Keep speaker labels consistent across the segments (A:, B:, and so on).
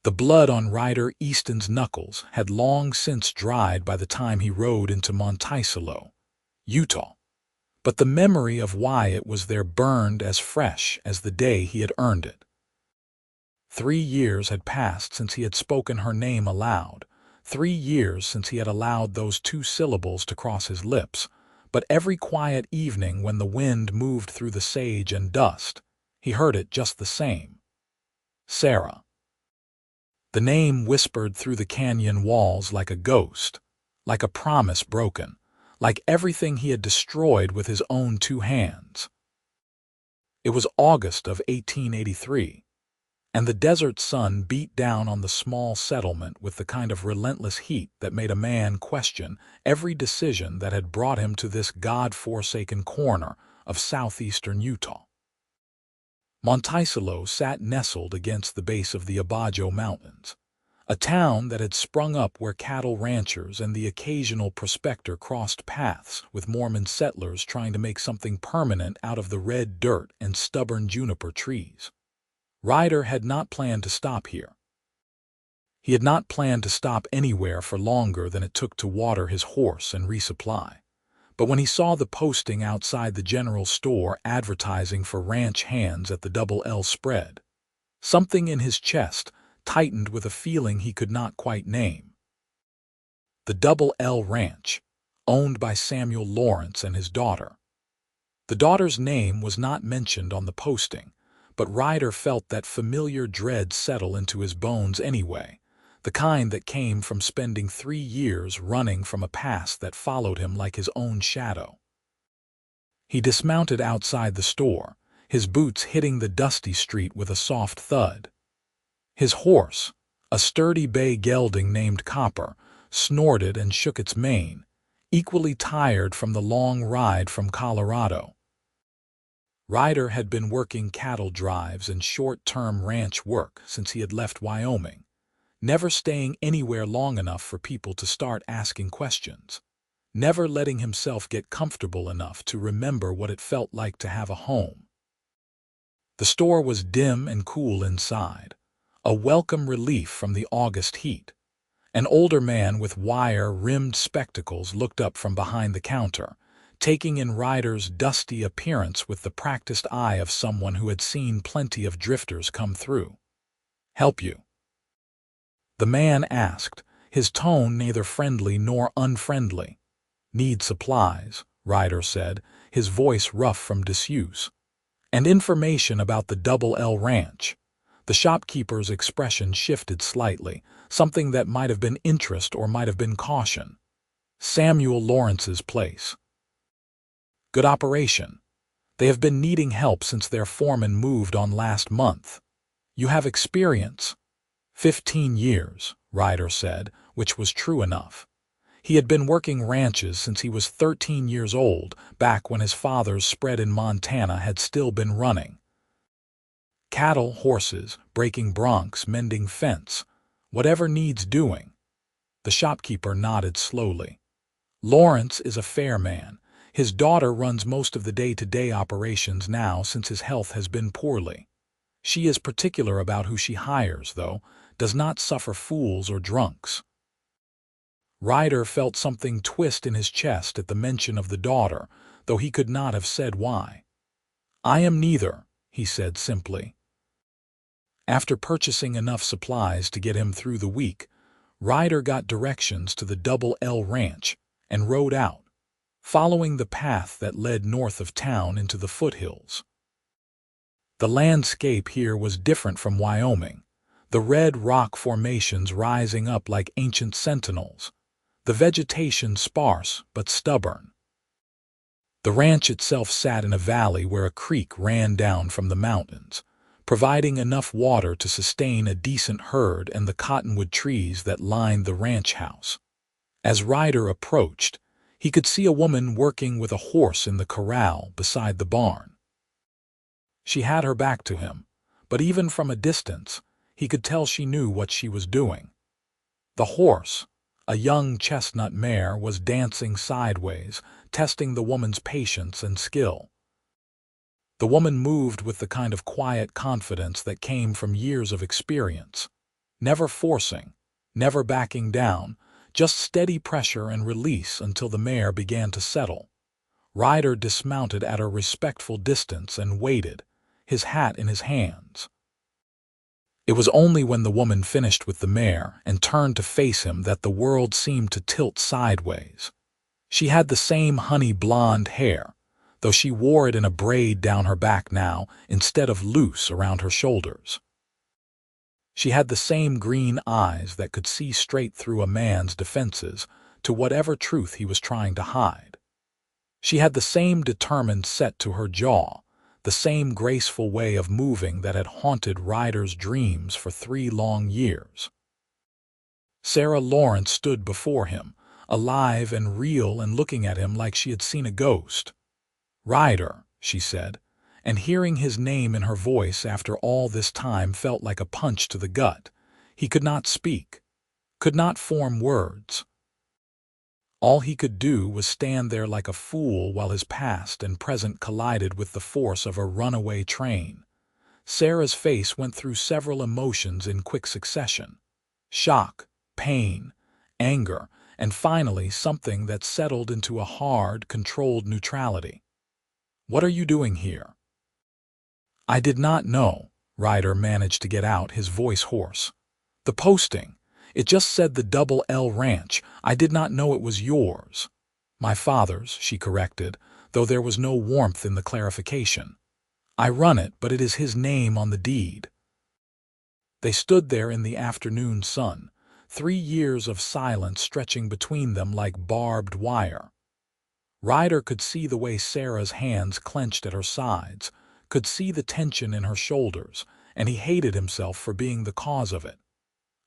A: The blood on Ryder Easton's knuckles had long since dried by the time he rode into Monticello, Utah, but the memory of why it was there burned as fresh as the day he had earned it. 3 years had passed since he had spoken her name aloud, 3 years since he had allowed those 2 syllables to cross his lips, but every quiet evening when the wind moved through the sage and dust, he heard it just the same. Sarah. The name whispered through the canyon walls like a ghost, like a promise broken, like everything he had destroyed with his own 2 hands. It was August of 1883, and the desert sun beat down on the small settlement with the kind of relentless heat that made a man question every decision that had brought him to this God-forsaken corner of southeastern Utah. Monticello sat nestled against the base of the Abajo Mountains, a town that had sprung up where cattle ranchers and the occasional prospector crossed paths with Mormon settlers trying to make something permanent out of the red dirt and stubborn juniper trees. Ryder had not planned to stop here. He had not planned to stop anywhere for longer than it took to water his horse and resupply. But when he saw the posting outside the general store advertising for ranch hands at the Double L spread, something in his chest tightened with a feeling he could not quite name. The Double L Ranch, owned by Samuel Lawrence and his daughter. The daughter's name was not mentioned on the posting, but Ryder felt that familiar dread settle into his bones anyway, the kind that came from spending 3 years running from a past that followed him like his own shadow. He dismounted outside the store, his boots hitting the dusty street with a soft thud. His horse, a sturdy bay gelding named Copper, snorted and shook its mane, equally tired from the long ride from Colorado. Ryder had been working cattle drives and short-term ranch work since he had left Wyoming, never staying anywhere long enough for people to start asking questions, never letting himself get comfortable enough to remember what it felt like to have a home. The store was dim and cool inside, a welcome relief from the August heat. An older man with wire-rimmed spectacles looked up from behind the counter, taking in Ryder's dusty appearance with the practiced eye of someone who had seen plenty of drifters come through. "Help you?" The man asked, his tone neither friendly nor unfriendly. "Need supplies," Ryder said, his voice rough from disuse. "And information about the Double L Ranch." The shopkeeper's expression shifted slightly, something that might have been interest or might have been caution. "Samuel Lawrence's place." "Good operation. They have been needing help since their foreman moved on last month. You have experience." 15 years, Ryder said, which was true enough. He had been working ranches since he was 13 years old, back when his father's spread in Montana had still been running. Cattle, horses, breaking broncs, mending fence, whatever needs doing. The shopkeeper nodded slowly. "Lawrence is a fair man. His daughter runs most of the day-to-day operations now since his health has been poorly. She is particular about who she hires, though, does not suffer fools or drunks." Ryder felt something twist in his chest at the mention of the daughter, though he could not have said why. "I am neither," he said simply. After purchasing enough supplies to get him through the week, Ryder got directions to the Double L Ranch and rode out, following the path that led north of town into the foothills. The landscape here was different from Wyoming, the red rock formations rising up like ancient sentinels, the vegetation sparse but stubborn. The ranch itself sat in a valley where a creek ran down from the mountains, providing enough water to sustain a decent herd and the cottonwood trees that lined the ranch house. As Ryder approached, he could see a woman working with a horse in the corral beside the barn. She had her back to him, but even from a distance, he could tell she knew what she was doing. The horse, a young chestnut mare, was dancing sideways, testing the woman's patience and skill. The woman moved with the kind of quiet confidence that came from years of experience. never forcing, never backing down, just steady pressure and release until the mare began to settle. Ryder dismounted at a respectful distance and waited, his hat in his hands. It was only when the woman finished with the mare and turned to face him that the world seemed to tilt sideways. She had the same honey blonde hair, though she wore it in a braid down her back now instead of loose around her shoulders. She had the same green eyes that could see straight through a man's defenses to whatever truth he was trying to hide. She had the same determined set to her jaw, the same graceful way of moving that had haunted Ryder's dreams for 3 long years. Sarah Lawrence stood before him, alive and real and looking at him like she had seen a ghost. "Ryder," she said, and hearing his name in her voice after all this time felt like a punch to the gut. He could not speak, could not form words. All he could do was stand there like a fool while his past and present collided with the force of a runaway train. Sarah's face went through several emotions in quick succession: shock, pain, anger, and finally something that settled into a hard, controlled neutrality. "What are you doing here?" "I did not know," Ryder managed to get out, his voice hoarse. "The posting. It just said the Double L Ranch. I did not know it was yours." "My father's," she corrected, though there was no warmth in the clarification. "I run it, but it is his name on the deed." They stood there in the afternoon sun, 3 years of silence stretching between them like barbed wire. Ryder could see the way Sarah's hands clenched at her sides, could see the tension in her shoulders, and he hated himself for being the cause of it.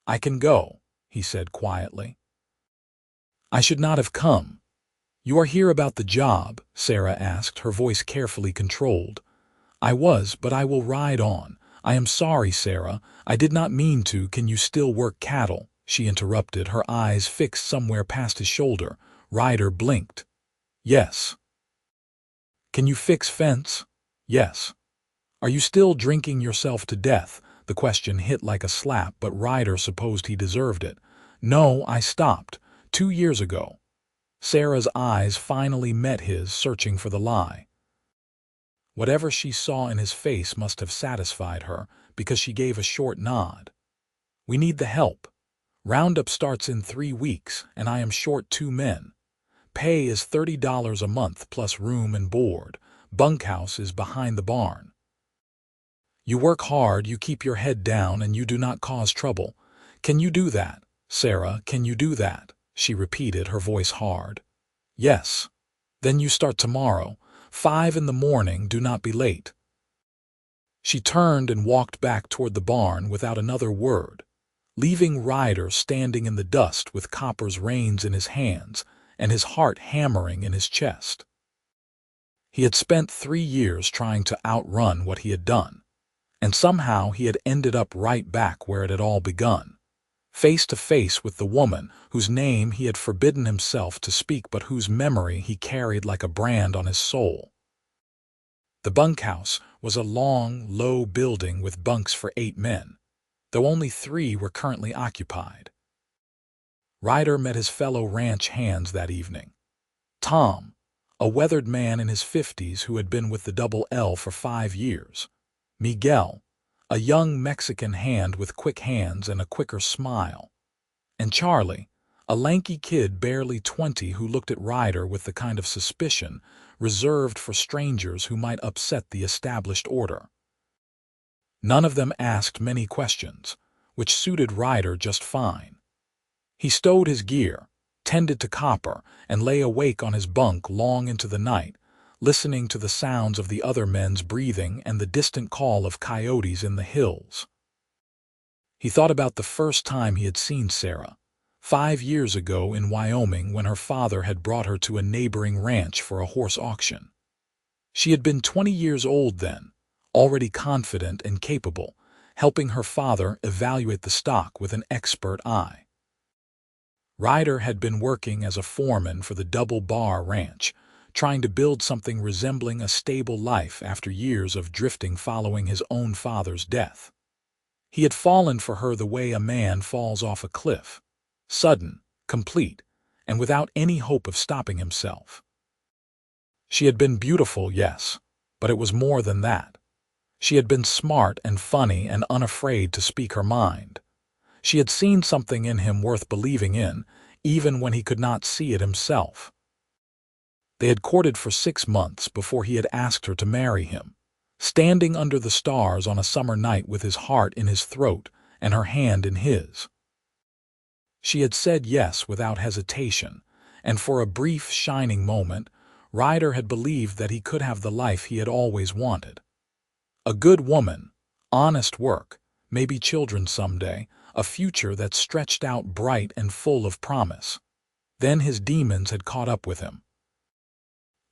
A: "I can go," he said quietly. "I should not have come." "You are here about the job?" Sarah asked, her voice carefully controlled. "I was, but I will ride on. I am sorry, Sarah. I did not mean to." "Can you still work cattle?" she interrupted, her eyes fixed somewhere past his shoulder. Ryder blinked. "Yes." "Can you fix fence?" "Yes." "Are you still drinking yourself to death?" The question hit like a slap, but Ryder supposed he deserved it. "No, I stopped 2 years ago." Sarah's eyes finally met his, searching for the lie. Whatever she saw in his face must have satisfied her, because she gave a short nod. "We need the help. Roundup starts in 3 weeks, and I am short 2 men. Pay is $30 a month plus room and board. Bunkhouse is behind the barn. You work hard, you keep your head down, and you do not cause trouble. Can you do that, Sarah? Can you do that?" she repeated, her voice hard. "Yes." "Then you start tomorrow. 5 in the morning, do not be late." She turned and walked back toward the barn without another word, leaving Ryder standing in the dust with Copper's reins in his hands and his heart hammering in his chest. He had spent 3 years trying to outrun what he had done, and somehow he had ended up right back where it had all begun, face to face with the woman whose name he had forbidden himself to speak but whose memory he carried like a brand on his soul. The bunkhouse was a long, low building with bunks for 8 men, though only 3 were currently occupied. Ryder met his fellow ranch hands that evening. Tom, a weathered man in his 50s who had been with the Double L for 5 years. Miguel, a young Mexican hand with quick hands and a quicker smile. And Charlie, a lanky kid barely 20 who looked at Ryder with the kind of suspicion reserved for strangers who might upset the established order. None of them asked many questions, which suited Ryder just fine. He stowed his gear, tended to Copper, and lay awake on his bunk long into the night, listening to the sounds of the other men's breathing and the distant call of coyotes in the hills. He thought about the first time he had seen Sarah, 5 years ago in Wyoming when her father had brought her to a neighboring ranch for a horse auction. She had been 20 years old then, already confident and capable, helping her father evaluate the stock with an expert eye. Ryder had been working as a foreman for the Double Bar Ranch, trying to build something resembling a stable life after years of drifting following his own father's death. He had fallen for her the way a man falls off a cliff, sudden, complete, and without any hope of stopping himself. She had been beautiful, yes, but it was more than that. She had been smart and funny and unafraid to speak her mind. She had seen something in him worth believing in, even when he could not see it himself. They had courted for 6 months before he had asked her to marry him, standing under the stars on a summer night with his heart in his throat and her hand in his. She had said yes without hesitation, and for a brief, shining moment, Ryder had believed that he could have the life he had always wanted. A good woman, honest work, maybe children someday, a future that stretched out bright and full of promise. Then his demons had caught up with him.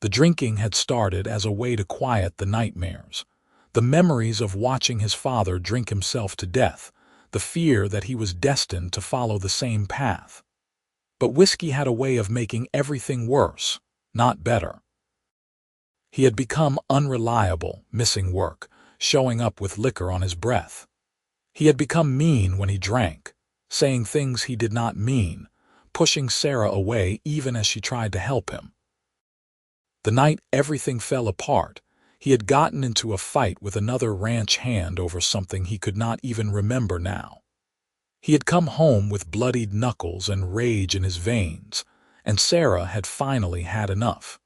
A: The drinking had started as a way to quiet the nightmares, the memories of watching his father drink himself to death, the fear that he was destined to follow the same path. But whiskey had a way of making everything worse, not better. He had become unreliable, missing work, showing up with liquor on his breath. He had become mean when he drank, saying things he did not mean, pushing Sarah away even as she tried to help him. The night everything fell apart, he had gotten into a fight with another ranch hand over something he could not even remember now. He had come home with bloodied knuckles and rage in his veins, and Sarah had finally had enough.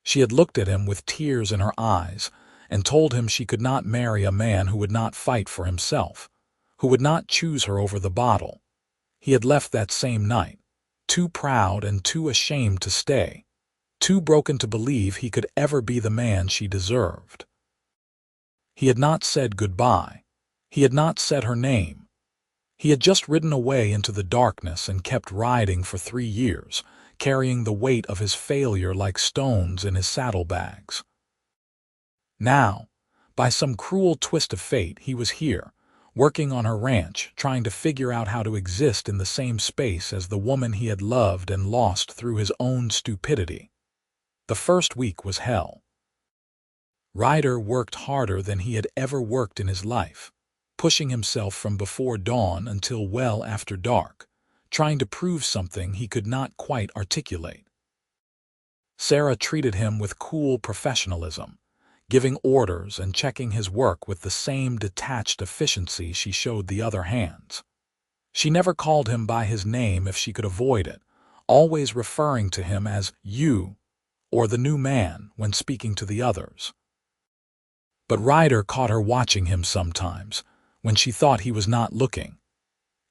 A: She had looked at him with tears in her eyes and told him she could not marry a man who would not fight for himself, who would not choose her over the bottle. He had left that same night, too proud and too ashamed to stay, too broken to believe he could ever be the man she deserved. He had not said goodbye. He had not said her name. He had just ridden away into the darkness and kept riding for 3 years, carrying the weight of his failure like stones in his saddlebags. Now, by some cruel twist of fate, he was here, working on her ranch, trying to figure out how to exist in the same space as the woman he had loved and lost through his own stupidity. The first week was hell. Ryder worked harder than he had ever worked in his life, pushing himself from before dawn until well after dark, trying to prove something he could not quite articulate. Sarah treated him with cool professionalism, giving orders and checking his work with the same detached efficiency she showed the other hands. She never called him by his name if she could avoid it, always referring to him as "you" or "the new man" when speaking to the others. But Ryder caught her watching him sometimes, when she thought he was not looking.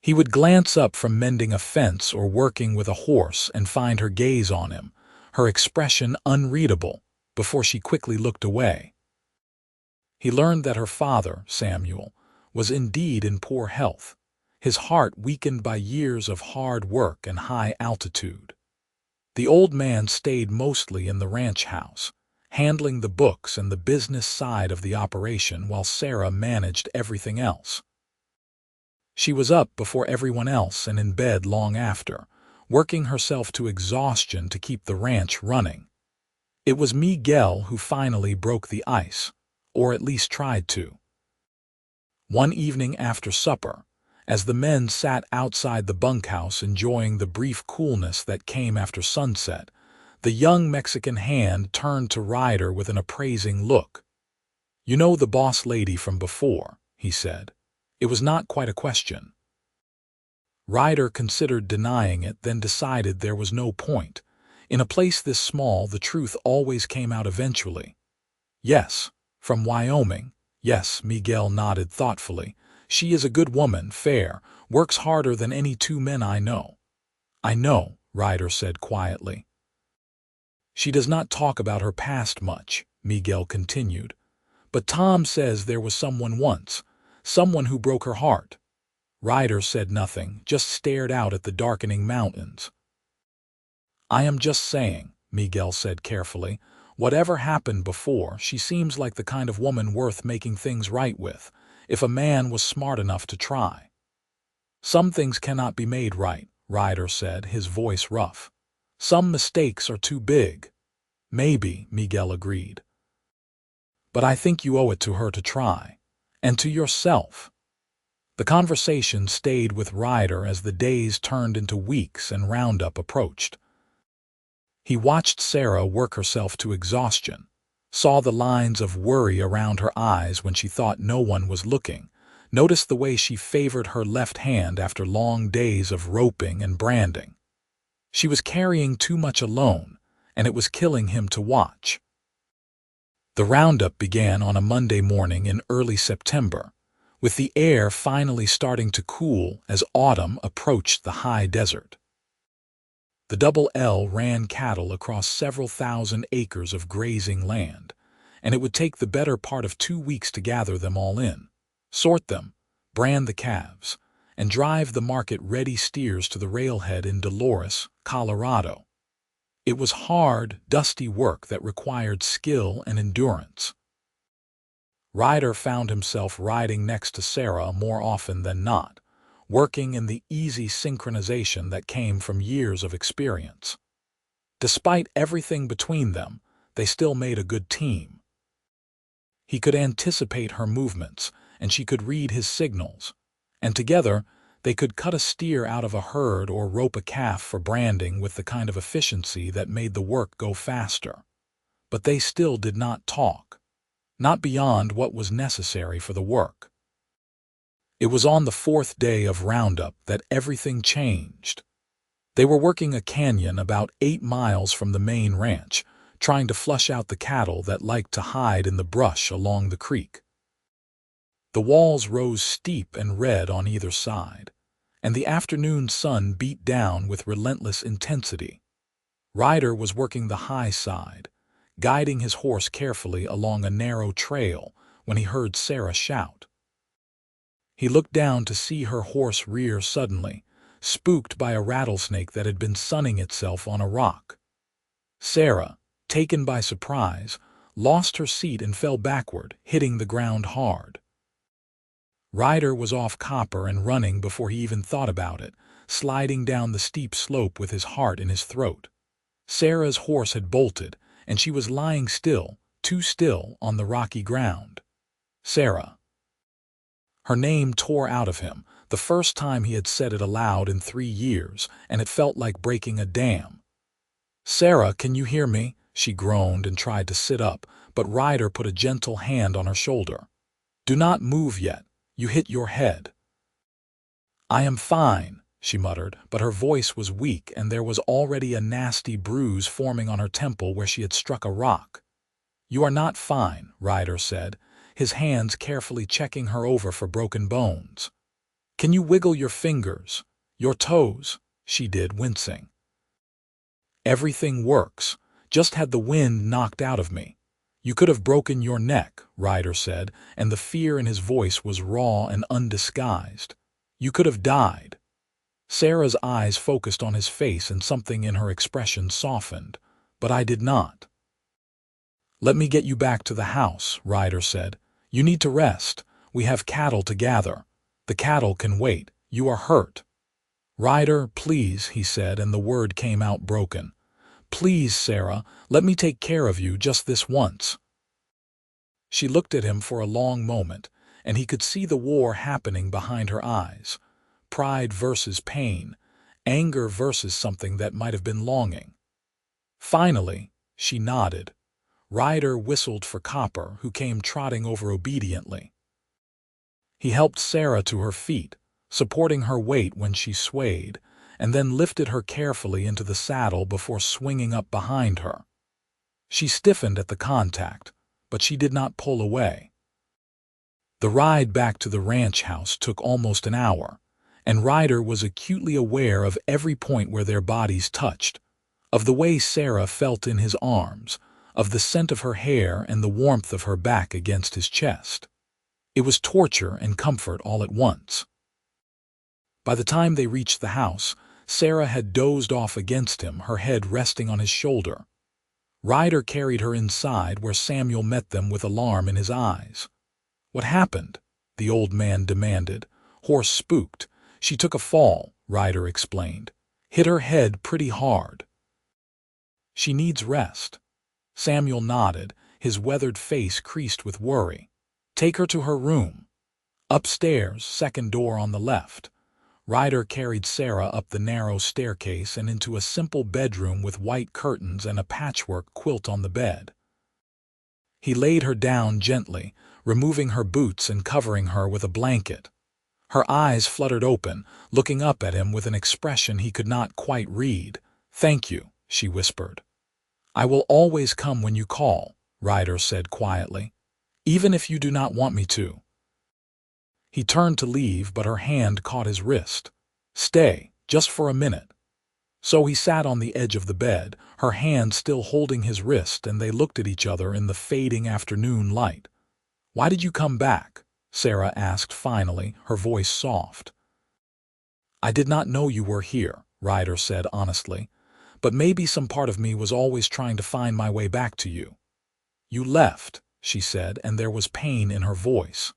A: He would glance up from mending a fence or working with a horse and find her gaze on him, her expression unreadable, before she quickly looked away. He learned that her father, Samuel, was indeed in poor health, his heart weakened by years of hard work and high altitude. The old man stayed mostly in the ranch house, handling the books and the business side of the operation while Sarah managed everything else. She was up before everyone else and in bed long after, working herself to exhaustion to keep the ranch running. It was Miguel who finally broke the ice, or at least tried to. One evening after supper, as the men sat outside the bunkhouse enjoying the brief coolness that came after sunset, the young Mexican hand turned to Ryder with an appraising look. "You know the boss lady from before," he said. It was not quite a question. Ryder considered denying it, then decided there was no point. In a place this small, the truth always came out eventually. "Yes, from Wyoming." "Yes," Miguel nodded thoughtfully. "She is a good woman, fair, works harder than any 2 men I know." "I know," Ryder said quietly. "She does not talk about her past much," Miguel continued. "But Tom says there was someone once, someone who broke her heart." Ryder said nothing, just stared out at the darkening mountains. "I am just saying," Miguel said carefully, "whatever happened before, she seems like the kind of woman worth making things right with, if a man was smart enough to try." "Some things cannot be made right," Ryder said, his voice rough. "Some mistakes are too big." "Maybe," Miguel agreed. "But I think you owe it to her to try. And to yourself. The conversation stayed with Ryder as the days turned into weeks and roundup approached. He watched Sarah work herself to exhaustion, saw the lines of worry around her eyes when she thought no one was looking, noticed the way she favored her left hand after long days of roping and branding. She was carrying too much alone, and it was killing him to watch. The roundup began on a Monday morning in early September, with the air finally starting to cool as autumn approached the high desert. The Double L ran cattle across several thousand acres of grazing land, and it would take the better part of 2 weeks to gather them all in, sort them, brand the calves, and drive the market-ready steers to the railhead in Dolores, Colorado. It was hard, dusty work that required skill and endurance. Ryder found himself riding next to Sarah more often than not, working in the easy synchronization that came from years of experience. Despite everything between them, they still made a good team. He could anticipate her movements, and she could read his signals, and together they could cut a steer out of a herd or rope a calf for branding with the kind of efficiency that made the work go faster. But they still did not talk, not beyond what was necessary for the work. It was on the 4th day of roundup that everything changed. They were working a canyon about 8 miles from the main ranch, trying to flush out the cattle that liked to hide in the brush along the creek. The walls rose steep and red on either side, and the afternoon sun beat down with relentless intensity. Ryder was working the high side, guiding his horse carefully along a narrow trail when he heard Sarah shout. He looked down to see her horse rear suddenly, spooked by a rattlesnake that had been sunning itself on a rock. Sarah, taken by surprise, lost her seat and fell backward, hitting the ground hard. Ryder was off Copper and running before he even thought about it, sliding down the steep slope with his heart in his throat. Sarah's horse had bolted, and she was lying still, too still, on the rocky ground. Sarah. Her name tore out of him, the first time he had said it aloud in 3 years, and it felt like breaking a dam. "Sarah, can you hear me?" She groaned and tried to sit up, but Ryder put a gentle hand on her shoulder. "Do not move yet. You hit your head." "I am fine," she muttered, but her voice was weak and there was already a nasty bruise forming on her temple where she had struck a rock. "You are not fine," Ryder said, his hands carefully checking her over for broken bones. "Can you wiggle your fingers, your toes?" She did, wincing. "Everything works. Just had the wind knocked out of me." "You could have broken your neck," Ryder said, and the fear in his voice was raw and undisguised. "You could have died." Sarah's eyes focused on his face and something in her expression softened. "But I did not." "Let me get you back to the house," Ryder said. "You need to rest. We have cattle to gather. The cattle can wait. You are hurt." "Ryder, please," he said, and the word came out broken. "Please, Sarah, let me take care of you just this once." She looked at him for a long moment, and he could see the war happening behind her eyes. Pride versus pain, anger versus something that might have been longing. Finally, she nodded. Ryder whistled for Copper, who came trotting over obediently. He helped Sarah to her feet, supporting her weight when she swayed, and then lifted her carefully into the saddle before swinging up behind her. She stiffened at the contact, but she did not pull away. The ride back to the ranch house took almost an hour, and Ryder was acutely aware of every point where their bodies touched, of the way Sarah felt in his arms, of the scent of her hair and the warmth of her back against his chest. It was torture and comfort all at once. By the time they reached the house, Sarah had dozed off against him, her head resting on his shoulder. Ryder carried her inside where Samuel met them with alarm in his eyes. "What happened?" the old man demanded. "Horse spooked. She took a fall," Ryder explained. "Hit her head pretty hard. She needs rest." Samuel nodded, his weathered face creased with worry. "Take her to her room." Upstairs, second door on the left. Ryder carried Sarah up the narrow staircase and into a simple bedroom with white curtains and a patchwork quilt on the bed. He laid her down gently, removing her boots and covering her with a blanket. Her eyes fluttered open, looking up at him with an expression he could not quite read. "Thank you," she whispered. "I will always come when you call," Ryder said quietly, "even if you do not want me to." He turned to leave, but her hand caught his wrist. "Stay, just for a minute." So he sat on the edge of the bed, her hand still holding his wrist, and they looked at each other in the fading afternoon light. "Why did you come back?" Sarah asked finally, her voice soft. "I did not know you were here," Ryder said honestly, "but maybe some part of me was always trying to find my way back to you." "You left," she said, and there was pain in her voice.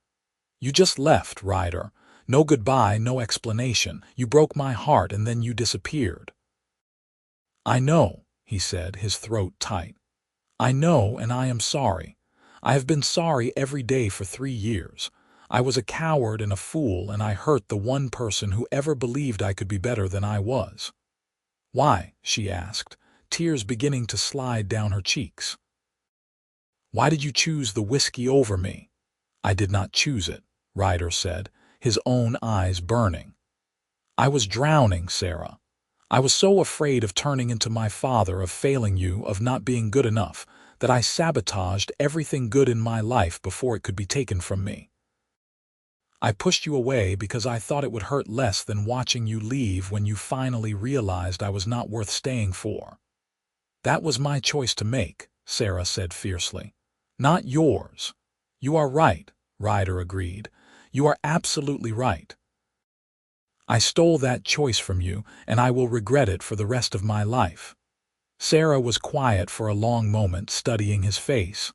A: "You just left, Ryder. No goodbye, no explanation. You broke my heart and then you disappeared." "I know," he said, his throat tight. "I know, and I am sorry. I have been sorry every day for 3 years. I was a coward and a fool, and I hurt the one person who ever believed I could be better than I was." "Why?" she asked, tears beginning to slide down her cheeks. "Why did you choose the whiskey over me?" "I did not choose it," Ryder said, his own eyes burning. "I was drowning, Sarah. I was so afraid of turning into my father, of failing you, of not being good enough, that I sabotaged everything good in my life before it could be taken from me. I pushed you away because I thought it would hurt less than watching you leave when you finally realized I was not worth staying for." "That was my choice to make," Sarah said fiercely. "Not yours." "You are right," Ryder agreed. "You are absolutely right. I stole that choice from you, and I will regret it for the rest of my life." Sarah was quiet for a long moment, studying his face.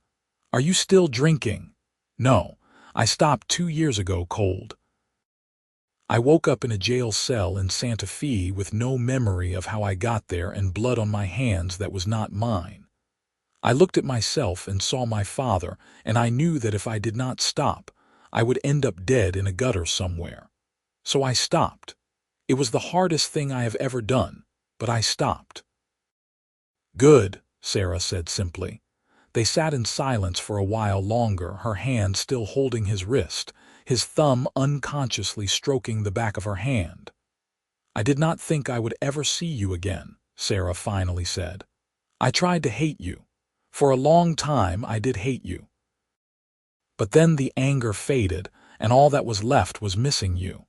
A: "Are you still drinking?" "No. I stopped 2 years ago cold. I woke up in a jail cell in Santa Fe with no memory of how I got there and blood on my hands that was not mine. I looked at myself and saw my father, and I knew that if I did not stop, I would end up dead in a gutter somewhere. So I stopped. It was the hardest thing I have ever done, but I stopped." "Good," Sarah said simply. They sat in silence for a while longer, her hand still holding his wrist, his thumb unconsciously stroking the back of her hand. "I did not think I would ever see you again," Sarah finally said. "I tried to hate you. For a long time I did hate you. But then the anger faded, and all that was left was missing you.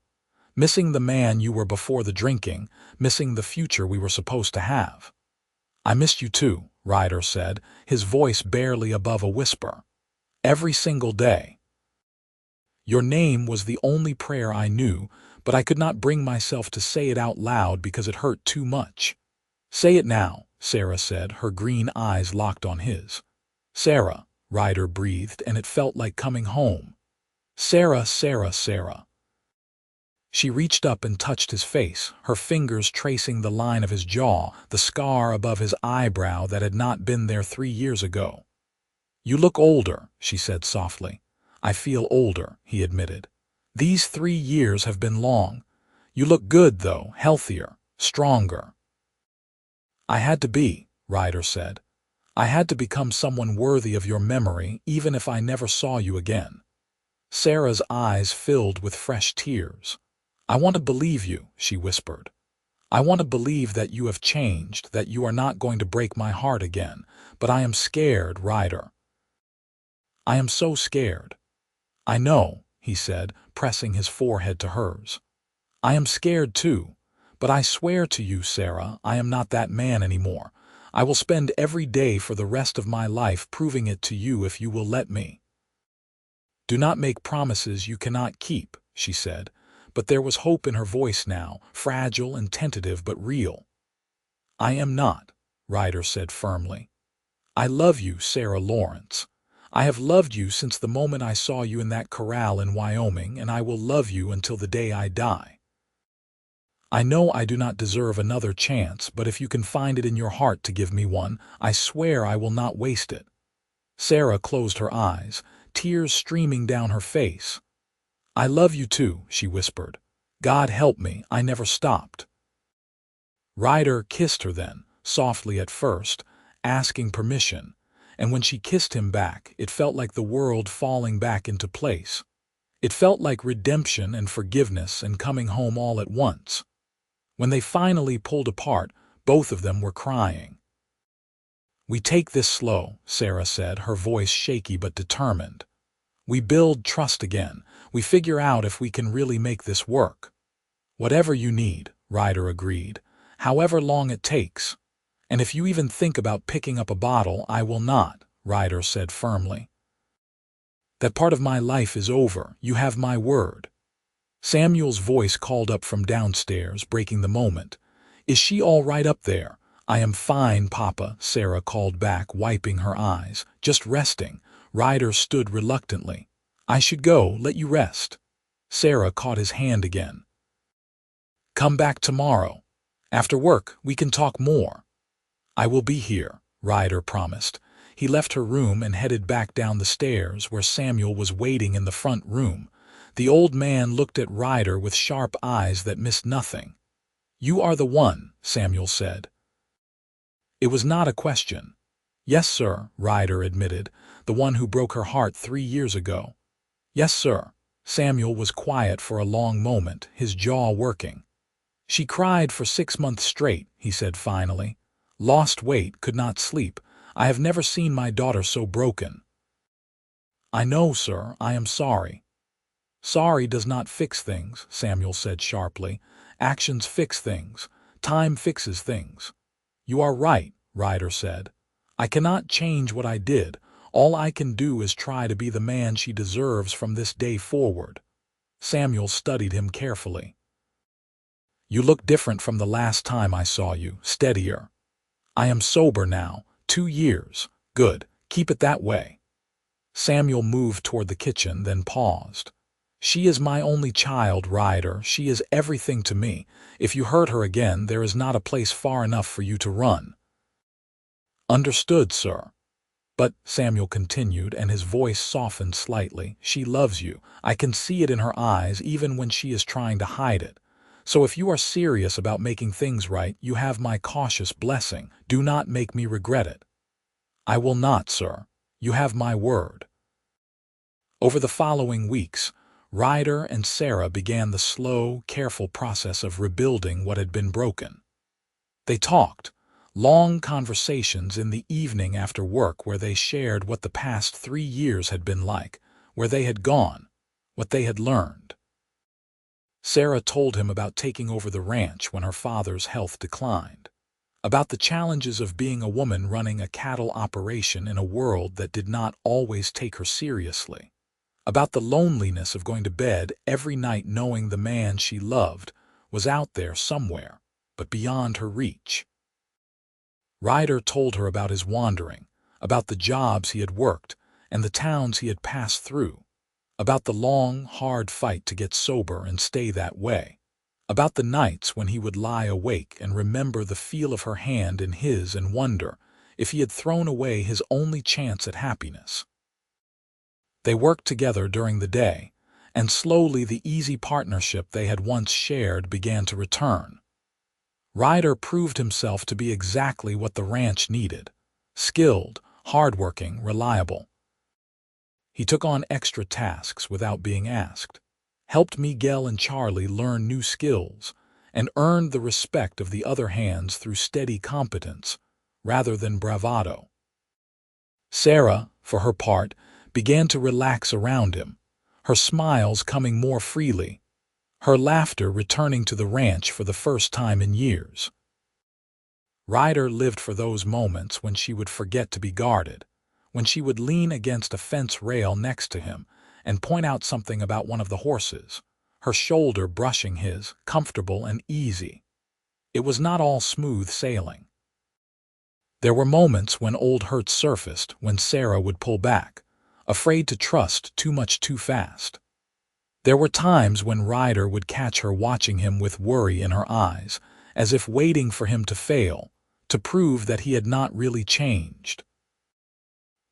A: Missing the man you were before the drinking, missing the future we were supposed to have." "I missed you too," Ryder said, his voice barely above a whisper. "Every single day. Your name was the only prayer I knew, but I could not bring myself to say it out loud because it hurt too much." "Say it now," Sarah said, her green eyes locked on his. "Sarah," Ryder breathed, and it felt like coming home. "Sarah, Sarah, Sarah." She reached up and touched his face, her fingers tracing the line of his jaw, the scar above his eyebrow that had not been there 3 years ago. "You look older," she said softly. "I feel older," he admitted. "These 3 years have been long. You look good, though, healthier, stronger." "I had to be," Ryder said. "I had to become someone worthy of your memory, even if I never saw you again." Sarah's eyes filled with fresh tears. "I want to believe you," she whispered. "I want to believe that you have changed, that you are not going to break my heart again. But I am scared, Ryder. I am so scared." "I know," he said, pressing his forehead to hers. "I am scared too. But I swear to you, Sarah, I am not that man anymore. I will spend every day for the rest of my life proving it to you if you will let me." "Do not make promises you cannot keep," she said, but there was hope in her voice now, fragile and tentative but real. "I am not," Ryder said firmly. "I love you, Sarah Lawrence. I have loved you since the moment I saw you in that corral in Wyoming, and I will love you until the day I die. I know I do not deserve another chance, but if you can find it in your heart to give me one, I swear I will not waste it." Sarah closed her eyes, tears streaming down her face. I love you too, she whispered. God help me, I never stopped. Ryder kissed her then, softly at first, asking permission, and when she kissed him back, it felt like the world falling back into place. It felt like redemption and forgiveness and coming home all at once. When they finally pulled apart, both of them were crying. We take this slow, Sarah said, her voice shaky but determined. We build trust again. We figure out if we can really make this work. Whatever you need, Ryder agreed. However long it takes. And if you even think about picking up a bottle, I will not, Ryder said firmly. That part of my life is over. You have my word. Samuel's voice called up from downstairs, breaking the moment. Is she all right up there? I am fine, Papa, Sarah called back, wiping her eyes. Just resting. Ryder stood reluctantly. I should go, let you rest. Sarah caught his hand again. Come back tomorrow. After work, we can talk more. I will be here, Ryder promised. He left her room and headed back down the stairs where Samuel was waiting in the front room. The old man looked at Ryder with sharp eyes that missed nothing. You are the one, Samuel said. It was not a question. Yes, sir, Ryder admitted, the one who broke her heart 3 years ago. Yes, sir. Samuel was quiet for a long moment, his jaw working. She cried for 6 months straight, he said finally. Lost weight, could not sleep. I have never seen my daughter so broken. I know, sir, I am sorry. Sorry does not fix things, Samuel said sharply. Actions fix things. Time fixes things. You are right, Ryder said. I cannot change what I did. All I can do is try to be the man she deserves from this day forward. Samuel studied him carefully. You look different from the last time I saw you, steadier. I am sober now, 2 years. Good, keep it that way. Samuel moved toward the kitchen, then paused. She is my only child, Ryder. She is everything to me. If you hurt her again, there is not a place far enough for you to run. Understood, sir. But, Samuel continued, and his voice softened slightly, she loves you. I can see it in her eyes even when she is trying to hide it. So if you are serious about making things right, you have my cautious blessing. Do not make me regret it. I will not, sir. You have my word. Over the following weeks, Ryder and Sarah began the slow, careful process of rebuilding what had been broken. They talked, long conversations in the evening after work where they shared what the past 3 years had been like, where they had gone, what they had learned. Sarah told him about taking over the ranch when her father's health declined, about the challenges of being a woman running a cattle operation in a world that did not always take her seriously, about the loneliness of going to bed every night knowing the man she loved was out there somewhere, but beyond her reach. Ryder told her about his wandering, about the jobs he had worked and the towns he had passed through, about the long, hard fight to get sober and stay that way, about the nights when he would lie awake and remember the feel of her hand in his and wonder if he had thrown away his only chance at happiness. They worked together during the day, and slowly the easy partnership they had once shared began to return. Ryder proved himself to be exactly what the ranch needed: skilled, hardworking, reliable. He took on extra tasks without being asked, helped Miguel and Charlie learn new skills, and earned the respect of the other hands through steady competence, rather than bravado. Sarah, for her part, began to relax around him, her smiles coming more freely, her laughter returning to the ranch for the first time in years. Ryder lived for those moments when she would forget to be guarded, when she would lean against a fence rail next to him and point out something about one of the horses, her shoulder brushing his, comfortable and easy. It was not all smooth sailing. There were moments when old hurts surfaced, when Sarah would pull back, afraid to trust too much too fast. There were times when Ryder would catch her watching him with worry in her eyes, as if waiting for him to fail, to prove that he had not really changed.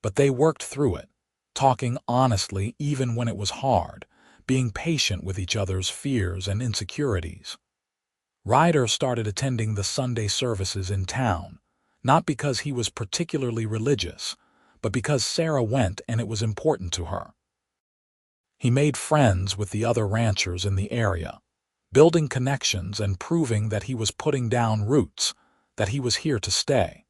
A: But they worked through it, talking honestly even when it was hard, being patient with each other's fears and insecurities. Ryder started attending the Sunday services in town, not because he was particularly religious, but because Sarah went and it was important to her. He made friends with the other ranchers in the area, building connections and proving that he was putting down roots, that he was here to stay.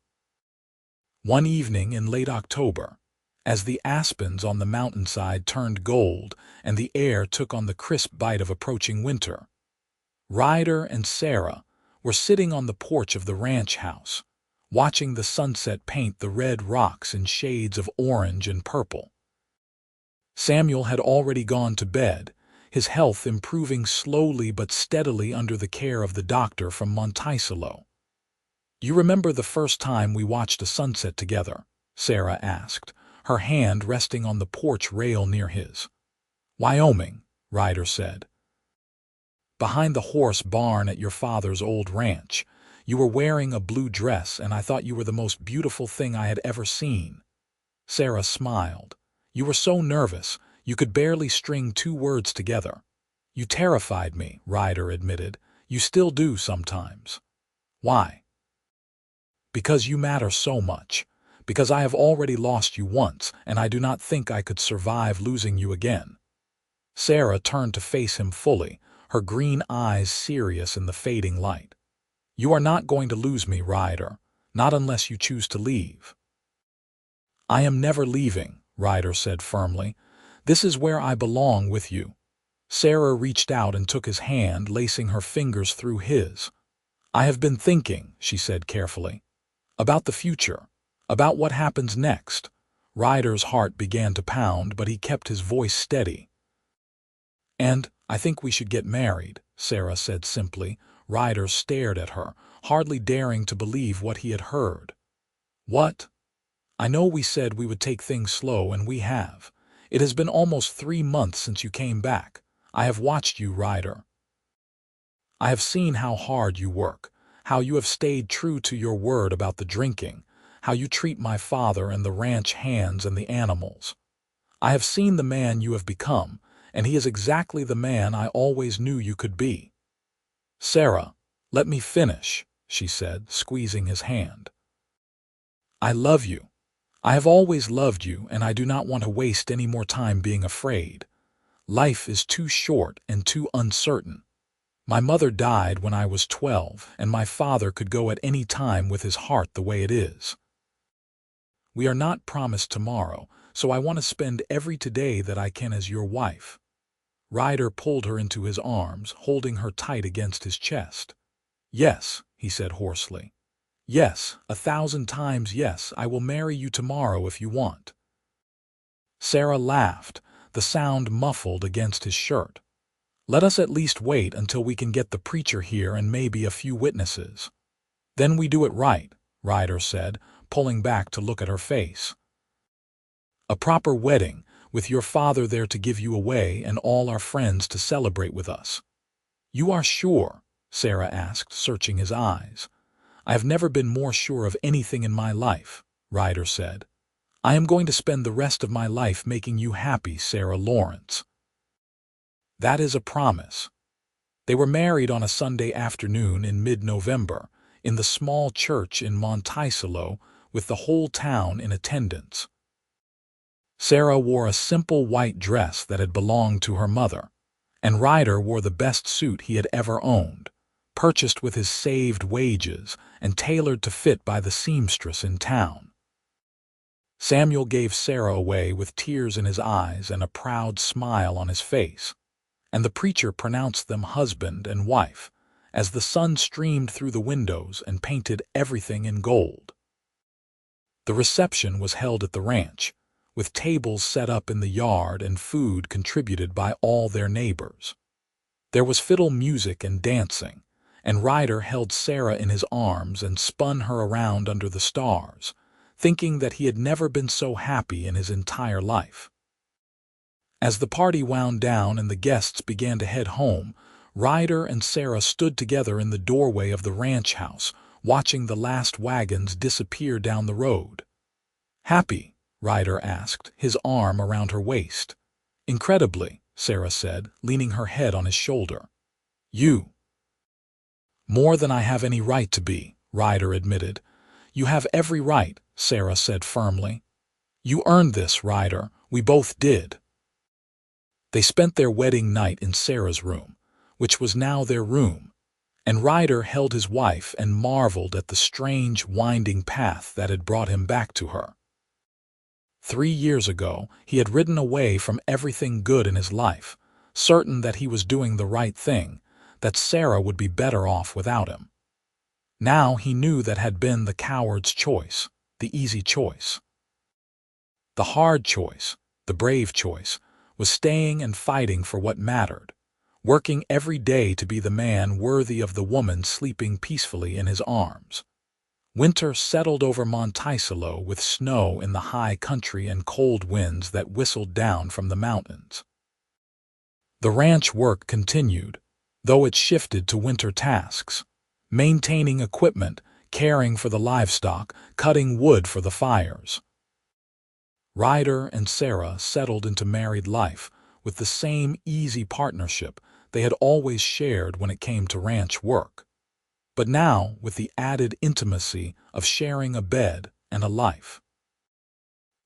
A: One evening in late October, as the aspens on the mountainside turned gold and the air took on the crisp bite of approaching winter, Ryder and Sarah were sitting on the porch of the ranch house, watching the sunset paint the red rocks in shades of orange and purple. Samuel had already gone to bed, his health improving slowly but steadily under the care of the doctor from Monticello. "You remember the first time we watched a sunset together?" Sarah asked, her hand resting on the porch rail near his. "Wyoming," Ryder said. "Behind the horse barn at your father's old ranch. You were wearing a blue dress, and I thought you were the most beautiful thing I had ever seen." Sarah smiled. "You were so nervous, you could barely string 2 words together." "You terrified me," Ryder admitted. "You still do sometimes." "Why?" "Because you matter so much. Because I have already lost you once, and I do not think I could survive losing you again." Sarah turned to face him fully, her green eyes serious in the fading light. "You are not going to lose me, Ryder, not unless you choose to leave." "I am never leaving," Ryder said firmly. "This is where I belong with you." Sarah reached out and took his hand, lacing her fingers through his. "I have been thinking," she said carefully, "about the future, about what happens next." Ryder's heart began to pound, but he kept his voice steady. "And I think we should get married," Sarah said simply. Ryder stared at her, hardly daring to believe what he had heard. "What?" "I know we said we would take things slow, and we have. It has been almost 3 months since you came back. I have watched you, Ryder. I have seen how hard you work, how you have stayed true to your word about the drinking, how you treat my father and the ranch hands and the animals. I have seen the man you have become, and he is exactly the man I always knew you could be." "Sarah, let me finish," she said, squeezing his hand. "I love you. I have always loved you, and I do not want to waste any more time being afraid. Life is too short and too uncertain. My mother died when I was 12, and my father could go at any time with his heart the way it is. We are not promised tomorrow, so I want to spend every today that I can as your wife." Ryder pulled her into his arms, holding her tight against his chest. "Yes," he said hoarsely. "Yes, 1,000 times yes, I will marry you tomorrow if you want." Sarah laughed, the sound muffled against his shirt. "Let us at least wait until we can get the preacher here and maybe a few witnesses. Then we do it right," Ryder said, pulling back to look at her face. "A proper wedding, with your father there to give you away and all our friends to celebrate with us." "You are sure?" Sarah asked, searching his eyes. "I have never been more sure of anything in my life," Ryder said. "I am going to spend the rest of my life making you happy, Sarah Lawrence." "That is a promise." They were married on a Sunday afternoon in mid-November, in the small church in Monticello, with the whole town in attendance. Sarah wore a simple white dress that had belonged to her mother, and Ryder wore the best suit he had ever owned, purchased with his saved wages and tailored to fit by the seamstress in town. Samuel gave Sarah away with tears in his eyes and a proud smile on his face, and the preacher pronounced them husband and wife, as the sun streamed through the windows and painted everything in gold. The reception was held at the ranch, with tables set up in the yard and food contributed by all their neighbors. There was fiddle music and dancing, and Ryder held Sarah in his arms and spun her around under the stars, thinking that he had never been so happy in his entire life. As the party wound down and the guests began to head home, Ryder and Sarah stood together in the doorway of the ranch house, watching the last wagons disappear down the road. "Happy?" Ryder asked, his arm around her waist. "Incredibly," Sarah said, leaning her head on his shoulder. You. More than I have any right to be, Ryder admitted. You have every right, Sarah said firmly. You earned this, Ryder. We both did. They spent their wedding night in Sarah's room, which was now their room, and Ryder held his wife and marveled at the strange, winding path that had brought him back to her. 3 years ago, he had ridden away from everything good in his life, certain that he was doing the right thing, that Sarah would be better off without him. Now he knew that had been the coward's choice, the easy choice. The hard choice, the brave choice, was staying and fighting for what mattered, working every day to be the man worthy of the woman sleeping peacefully in his arms. Winter settled over Monticello with snow in the high country and cold winds that whistled down from the mountains. The ranch work continued, though it shifted to winter tasks, maintaining equipment, caring for the livestock, cutting wood for the fires. Ryder and Sarah settled into married life with the same easy partnership they had always shared when it came to ranch work, but now with the added intimacy of sharing a bed and a life.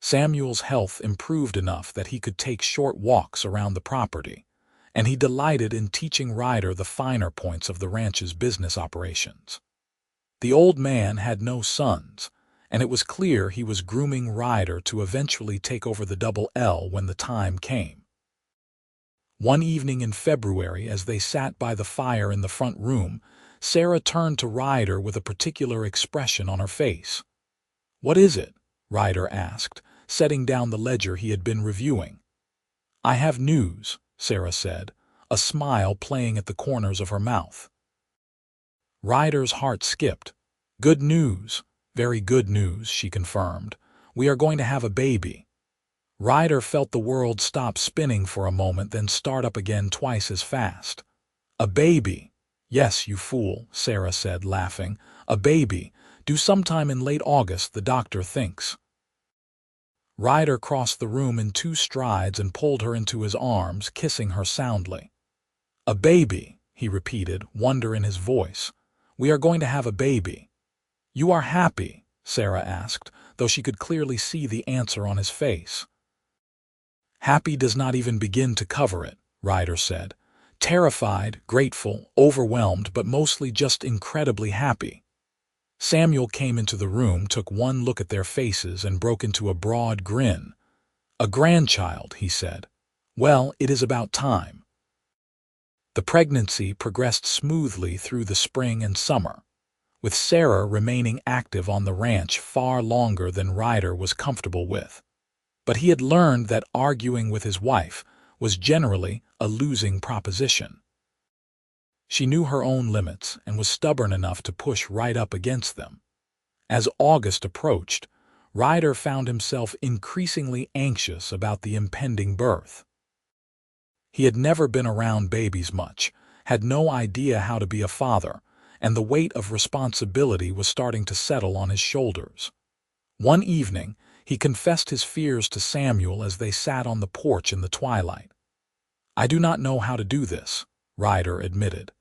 A: Samuel's health improved enough that he could take short walks around the property, and he delighted in teaching Ryder the finer points of the ranch's business operations. The old man had no sons, and it was clear he was grooming Ryder to eventually take over the Double L when the time came. One evening in February, as they sat by the fire in the front room, Sarah turned to Ryder with a particular expression on her face. "What is it?" Ryder asked, setting down the ledger he had been reviewing. "I have news," Sarah said, a smile playing at the corners of her mouth. Ryder's heart skipped. "Good news. Very good news," she confirmed. "We are going to have a baby." Ryder felt the world stop spinning for a moment, then start up again twice as fast. "A baby?" "Yes, you fool," Sarah said, laughing. "A baby. Due sometime in late August, the doctor thinks." Ryder crossed the room in 2 strides and pulled her into his arms, kissing her soundly. "A baby," he repeated, wonder in his voice. "We are going to have a baby." "You are happy?" Sarah asked, though she could clearly see the answer on his face. "Happy does not even begin to cover it," Ryder said. "Terrified, grateful, overwhelmed, but mostly just incredibly happy." Samuel came into the room, took one look at their faces, and broke into a broad grin. "A grandchild," he said. "Well, it is about time." The pregnancy progressed smoothly through the spring and summer, with Sarah remaining active on the ranch far longer than Ryder was comfortable with. But he had learned that arguing with his wife was generally a losing proposition. She knew her own limits and was stubborn enough to push right up against them. As August approached, Ryder found himself increasingly anxious about the impending birth. He had never been around babies much, had no idea how to be a father, and the weight of responsibility was starting to settle on his shoulders. One evening, he confessed his fears to Samuel as they sat on the porch in the twilight. "I do not know how to do this," Ryder admitted.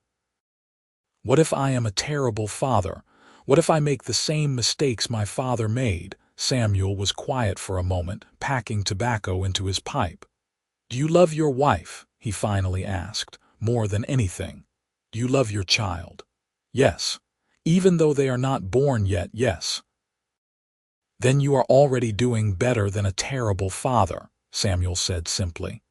A: "What if I am a terrible father? What if I make the same mistakes my father made?" Samuel was quiet for a moment, packing tobacco into his pipe. "Do you love your wife?" he finally asked. "More than anything. Do you love your child?" "Yes. Even though they are not born yet, yes." "Then you are already doing better than a terrible father," Samuel said simply.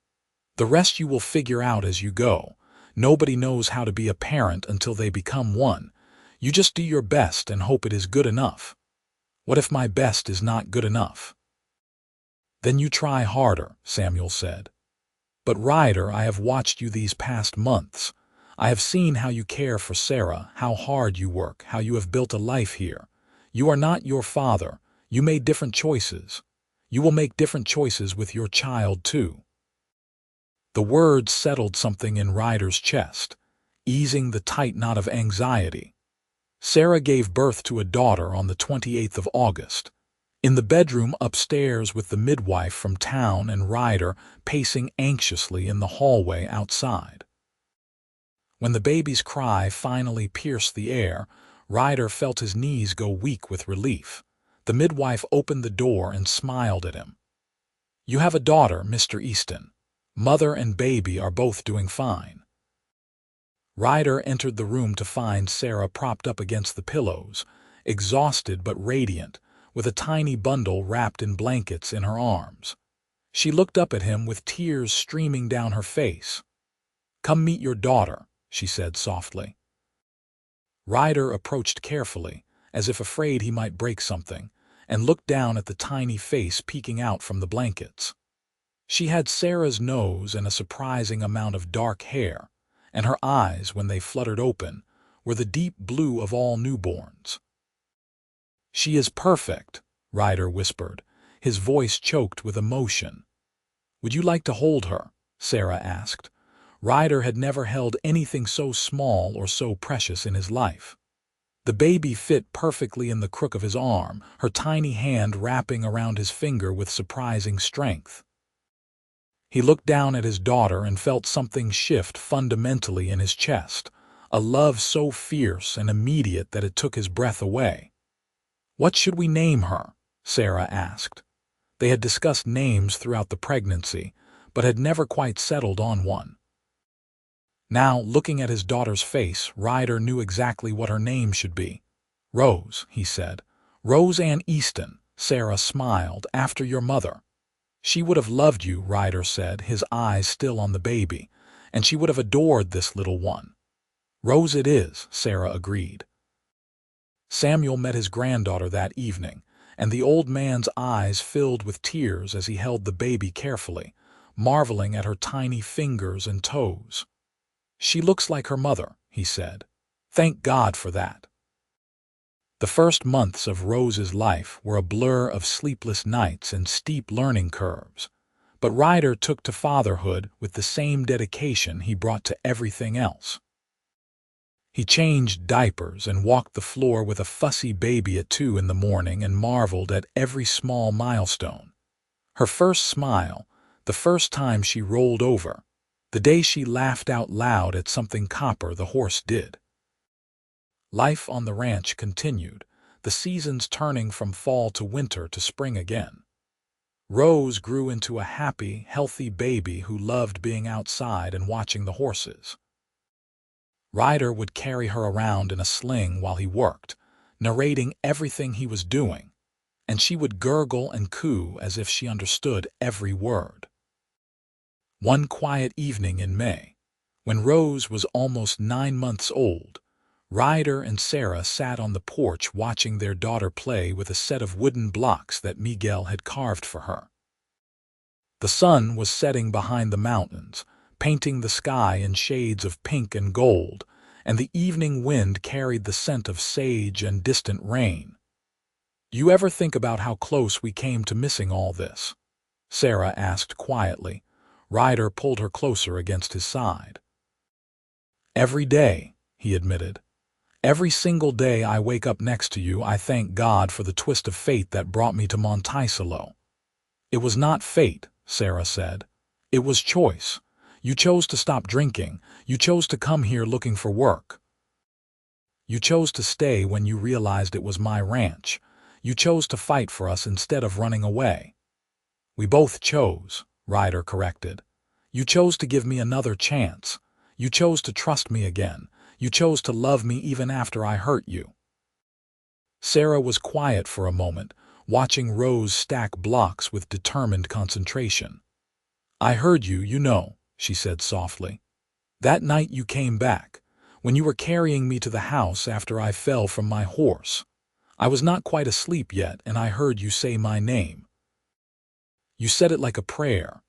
A: "The rest you will figure out as you go. Nobody knows how to be a parent until they become one. You just do your best and hope it is good enough." "What if my best is not good enough?" "Then you try harder," Samuel said. "But Ryder, I have watched you these past months. I have seen how you care for Sarah, how hard you work, how you have built a life here. You are not your father. You made different choices. You will make different choices with your child, too." The words settled something in Ryder's chest, easing the tight knot of anxiety. Sarah gave birth to a daughter on the 28th of August. In the bedroom upstairs with the midwife from town and Ryder pacing anxiously in the hallway outside. When the baby's cry finally pierced the air, Ryder felt his knees go weak with relief. The midwife opened the door and smiled at him. "You have a daughter, Mr. Easton. Mother and baby are both doing fine." Ryder entered the room to find Sarah propped up against the pillows, exhausted but radiant, with a tiny bundle wrapped in blankets in her arms. She looked up at him with tears streaming down her face. "Come meet your daughter," she said softly. Ryder approached carefully, as if afraid he might break something, and looked down at the tiny face peeking out from the blankets. She had Sarah's nose and a surprising amount of dark hair, and her eyes, when they fluttered open, were the deep blue of all newborns. "She is perfect," Ryder whispered, his voice choked with emotion. "Would you like to hold her?" Sarah asked. Ryder had never held anything so small or so precious in his life. The baby fit perfectly in the crook of his arm, her tiny hand wrapping around his finger with surprising strength. He looked down at his daughter and felt something shift fundamentally in his chest, a love so fierce and immediate that it took his breath away. "What should we name her?" Sarah asked. They had discussed names throughout the pregnancy, but had never quite settled on one. Now, looking at his daughter's face, Ryder knew exactly what her name should be. "Rose," he said. "Rose Ann Easton." Sarah smiled. "After your mother." "She would have loved you," Ryder said, his eyes still on the baby, "and she would have adored this little one." "Rose it is," Sarah agreed. Samuel met his granddaughter that evening, and the old man's eyes filled with tears as he held the baby carefully, marveling at her tiny fingers and toes. "She looks like her mother," he said. "Thank God for that." The first months of Rose's life were a blur of sleepless nights and steep learning curves, but Ryder took to fatherhood with the same dedication he brought to everything else. He changed diapers and walked the floor with a fussy baby at 2 in the morning and marveled at every small milestone. Her first smile, the first time she rolled over, the day she laughed out loud at something Copper the horse did. Life on the ranch continued, the seasons turning from fall to winter to spring again. Rose grew into a happy, healthy baby who loved being outside and watching the horses. Ryder would carry her around in a sling while he worked, narrating everything he was doing, and she would gurgle and coo as if she understood every word. One quiet evening in May, when Rose was almost 9 months old, Ryder and Sarah sat on the porch watching their daughter play with a set of wooden blocks that Miguel had carved for her. The sun was setting behind the mountains, painting the sky in shades of pink and gold, and the evening wind carried the scent of sage and distant rain. "You ever think about how close we came to missing all this?" Sarah asked quietly. Ryder pulled her closer against his side. "Every day," he admitted. "Every single day I wake up next to you, I thank God for the twist of fate that brought me to Monticello." "It was not fate," Sarah said. "It was choice. You chose to stop drinking. You chose to come here looking for work. You chose to stay when you realized it was my ranch. You chose to fight for us instead of running away." "We both chose," Ryder corrected. "You chose to give me another chance. You chose to trust me again. You chose to love me even after I hurt you." Sarah was quiet for a moment, watching Rose stack blocks with determined concentration. "I heard you, you know," she said softly. "That night you came back, when you were carrying me to the house after I fell from my horse. I was not quite asleep yet, and I heard you say my name. You said it like a prayer."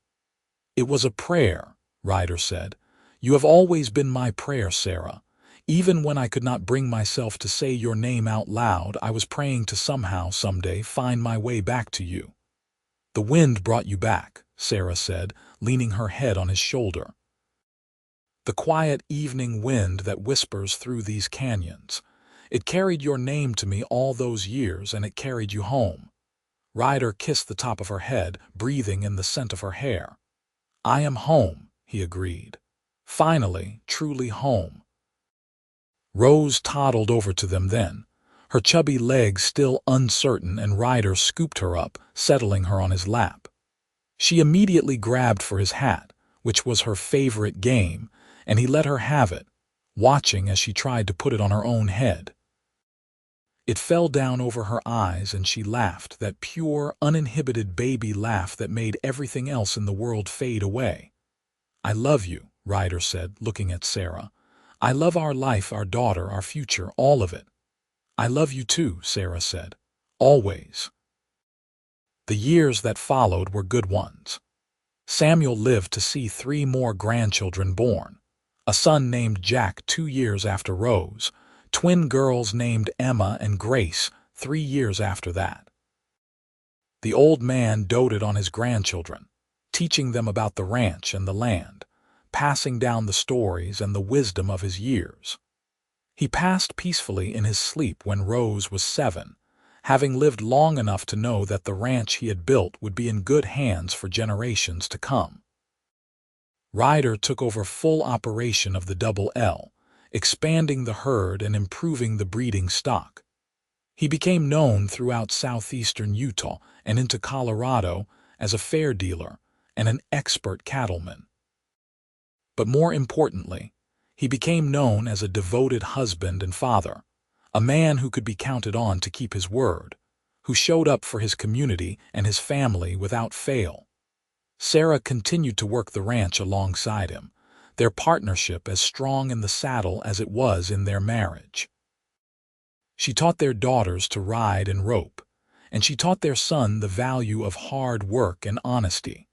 A: "It was a prayer," Ryder said. "You have always been my prayer, Sarah. Even when I could not bring myself to say your name out loud, I was praying to somehow, someday, find my way back to you." "The wind brought you back," Sarah said, leaning her head on his shoulder. "The quiet evening wind that whispers through these canyons. It carried your name to me all those years, and it carried you home." Ryder kissed the top of her head, breathing in the scent of her hair. "I am home," he agreed. "Finally, truly home." Rose toddled over to them then, her chubby legs still uncertain, and Ryder scooped her up, settling her on his lap. She immediately grabbed for his hat, which was her favorite game, and he let her have it, watching as she tried to put it on her own head. It fell down over her eyes and she laughed, that pure, uninhibited baby laugh that made everything else in the world fade away. "I love you," Ryder said, looking at Sarah. "I love our life, our daughter, our future, all of it." "I love you too," Sarah said. "Always." The years that followed were good ones. Samuel lived to see 3 more grandchildren born. A son named Jack 2 years after Rose, twin girls named Emma and Grace 3 years after that. The old man doted on his grandchildren, teaching them about the ranch and the land, passing down the stories and the wisdom of his years. He passed peacefully in his sleep when Rose was 7, having lived long enough to know that the ranch he had built would be in good hands for generations to come. Ryder took over full operation of the Double L, expanding the herd and improving the breeding stock. He became known throughout southeastern Utah and into Colorado as a fair dealer and an expert cattleman. But more importantly, he became known as a devoted husband and father, a man who could be counted on to keep his word, who showed up for his community and his family without fail. Sarah continued to work the ranch alongside him, their partnership as strong in the saddle as it was in their marriage. She taught their daughters to ride and rope, and she taught their son the value of hard work and honesty.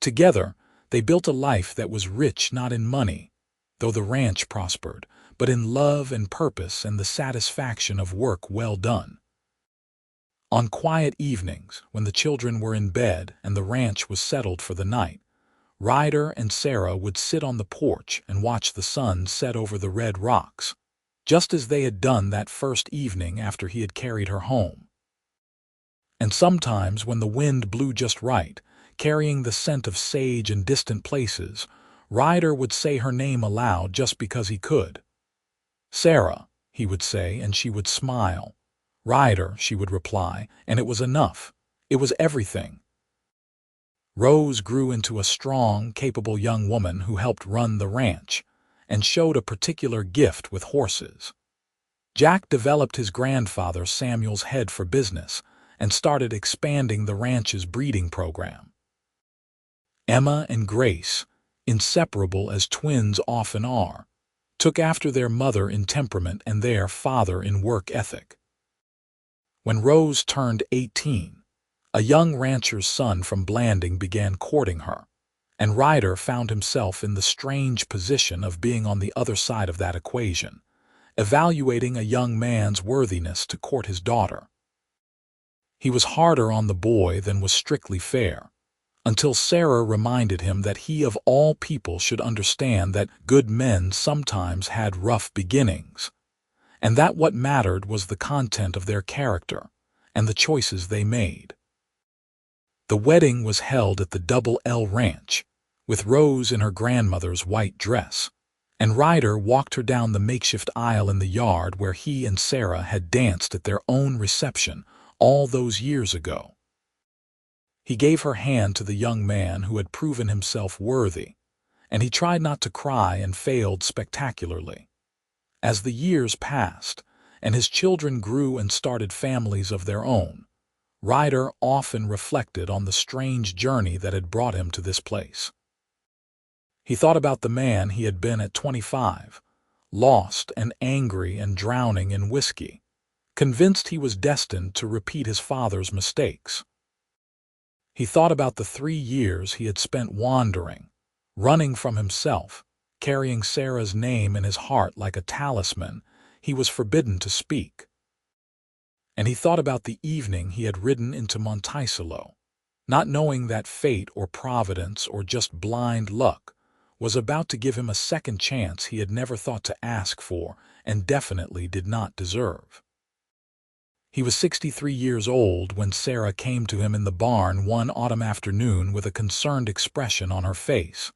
A: Together, they built a life that was rich not in money, though the ranch prospered, but in love and purpose and the satisfaction of work well done. On quiet evenings, when the children were in bed and the ranch was settled for the night, Ryder and Sarah would sit on the porch and watch the sun set over the red rocks, just as they had done that first evening after he had carried her home. And sometimes, when the wind blew just right, carrying the scent of sage in distant places, Ryder would say her name aloud just because he could. "Sarah," he would say, and she would smile. "Ryder," she would reply, and it was enough. It was everything. Rose grew into a strong, capable young woman who helped run the ranch and showed a particular gift with horses. Jack developed his grandfather Samuel's head for business and started expanding the ranch's breeding program. Emma and Grace, inseparable as twins often are, took after their mother in temperament and their father in work ethic. When Rose turned 18, a young rancher's son from Blanding began courting her, and Ryder found himself in the strange position of being on the other side of that equation, evaluating a young man's worthiness to court his daughter. He was harder on the boy than was strictly fair, until Sarah reminded him that he of all people should understand that good men sometimes had rough beginnings, and that what mattered was the content of their character and the choices they made. The wedding was held at the Double L Ranch, with Rose in her grandmother's white dress, and Ryder walked her down the makeshift aisle in the yard where he and Sarah had danced at their own reception all those years ago. He gave her hand to the young man who had proven himself worthy, and he tried not to cry and failed spectacularly. As the years passed, and his children grew and started families of their own, Ryder often reflected on the strange journey that had brought him to this place. He thought about the man he had been at 25, lost and angry and drowning in whiskey, convinced he was destined to repeat his father's mistakes. He thought about the 3 years he had spent wandering, running from himself, carrying Sarah's name in his heart like a talisman he was forbidden to speak. And he thought about the evening he had ridden into Monticello, not knowing that fate or providence or just blind luck was about to give him a second chance he had never thought to ask for and definitely did not deserve. He was 63 years old when Sarah came to him in the barn one autumn afternoon with a concerned expression on her face.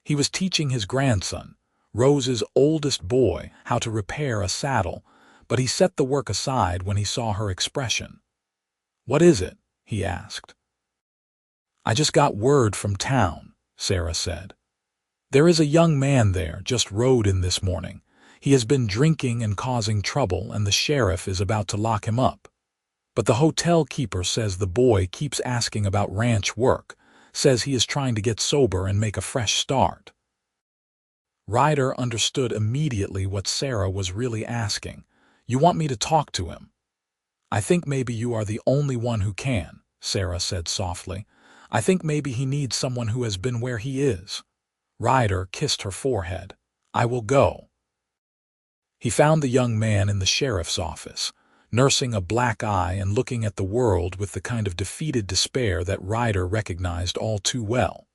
A: He was teaching his grandson, Rose's oldest boy, how to repair a saddle, but he set the work aside when he saw her expression. "What is it?" he asked. "I just got word from town," Sarah said. "There is a young man there, just rode in this morning. He has been drinking and causing trouble, and the sheriff is about to lock him up. But the hotel keeper says the boy keeps asking about ranch work, says he is trying to get sober and make a fresh start." Ryder understood immediately what Sarah was really asking. "You want me to talk to him?" "I think maybe you are the only one who can," Sarah said softly. "I think maybe he needs someone who has been where he is." Ryder kissed her forehead. "I will go." He found the young man in the sheriff's office, nursing a black eye and looking at the world with the kind of defeated despair that Ryder recognized all too well.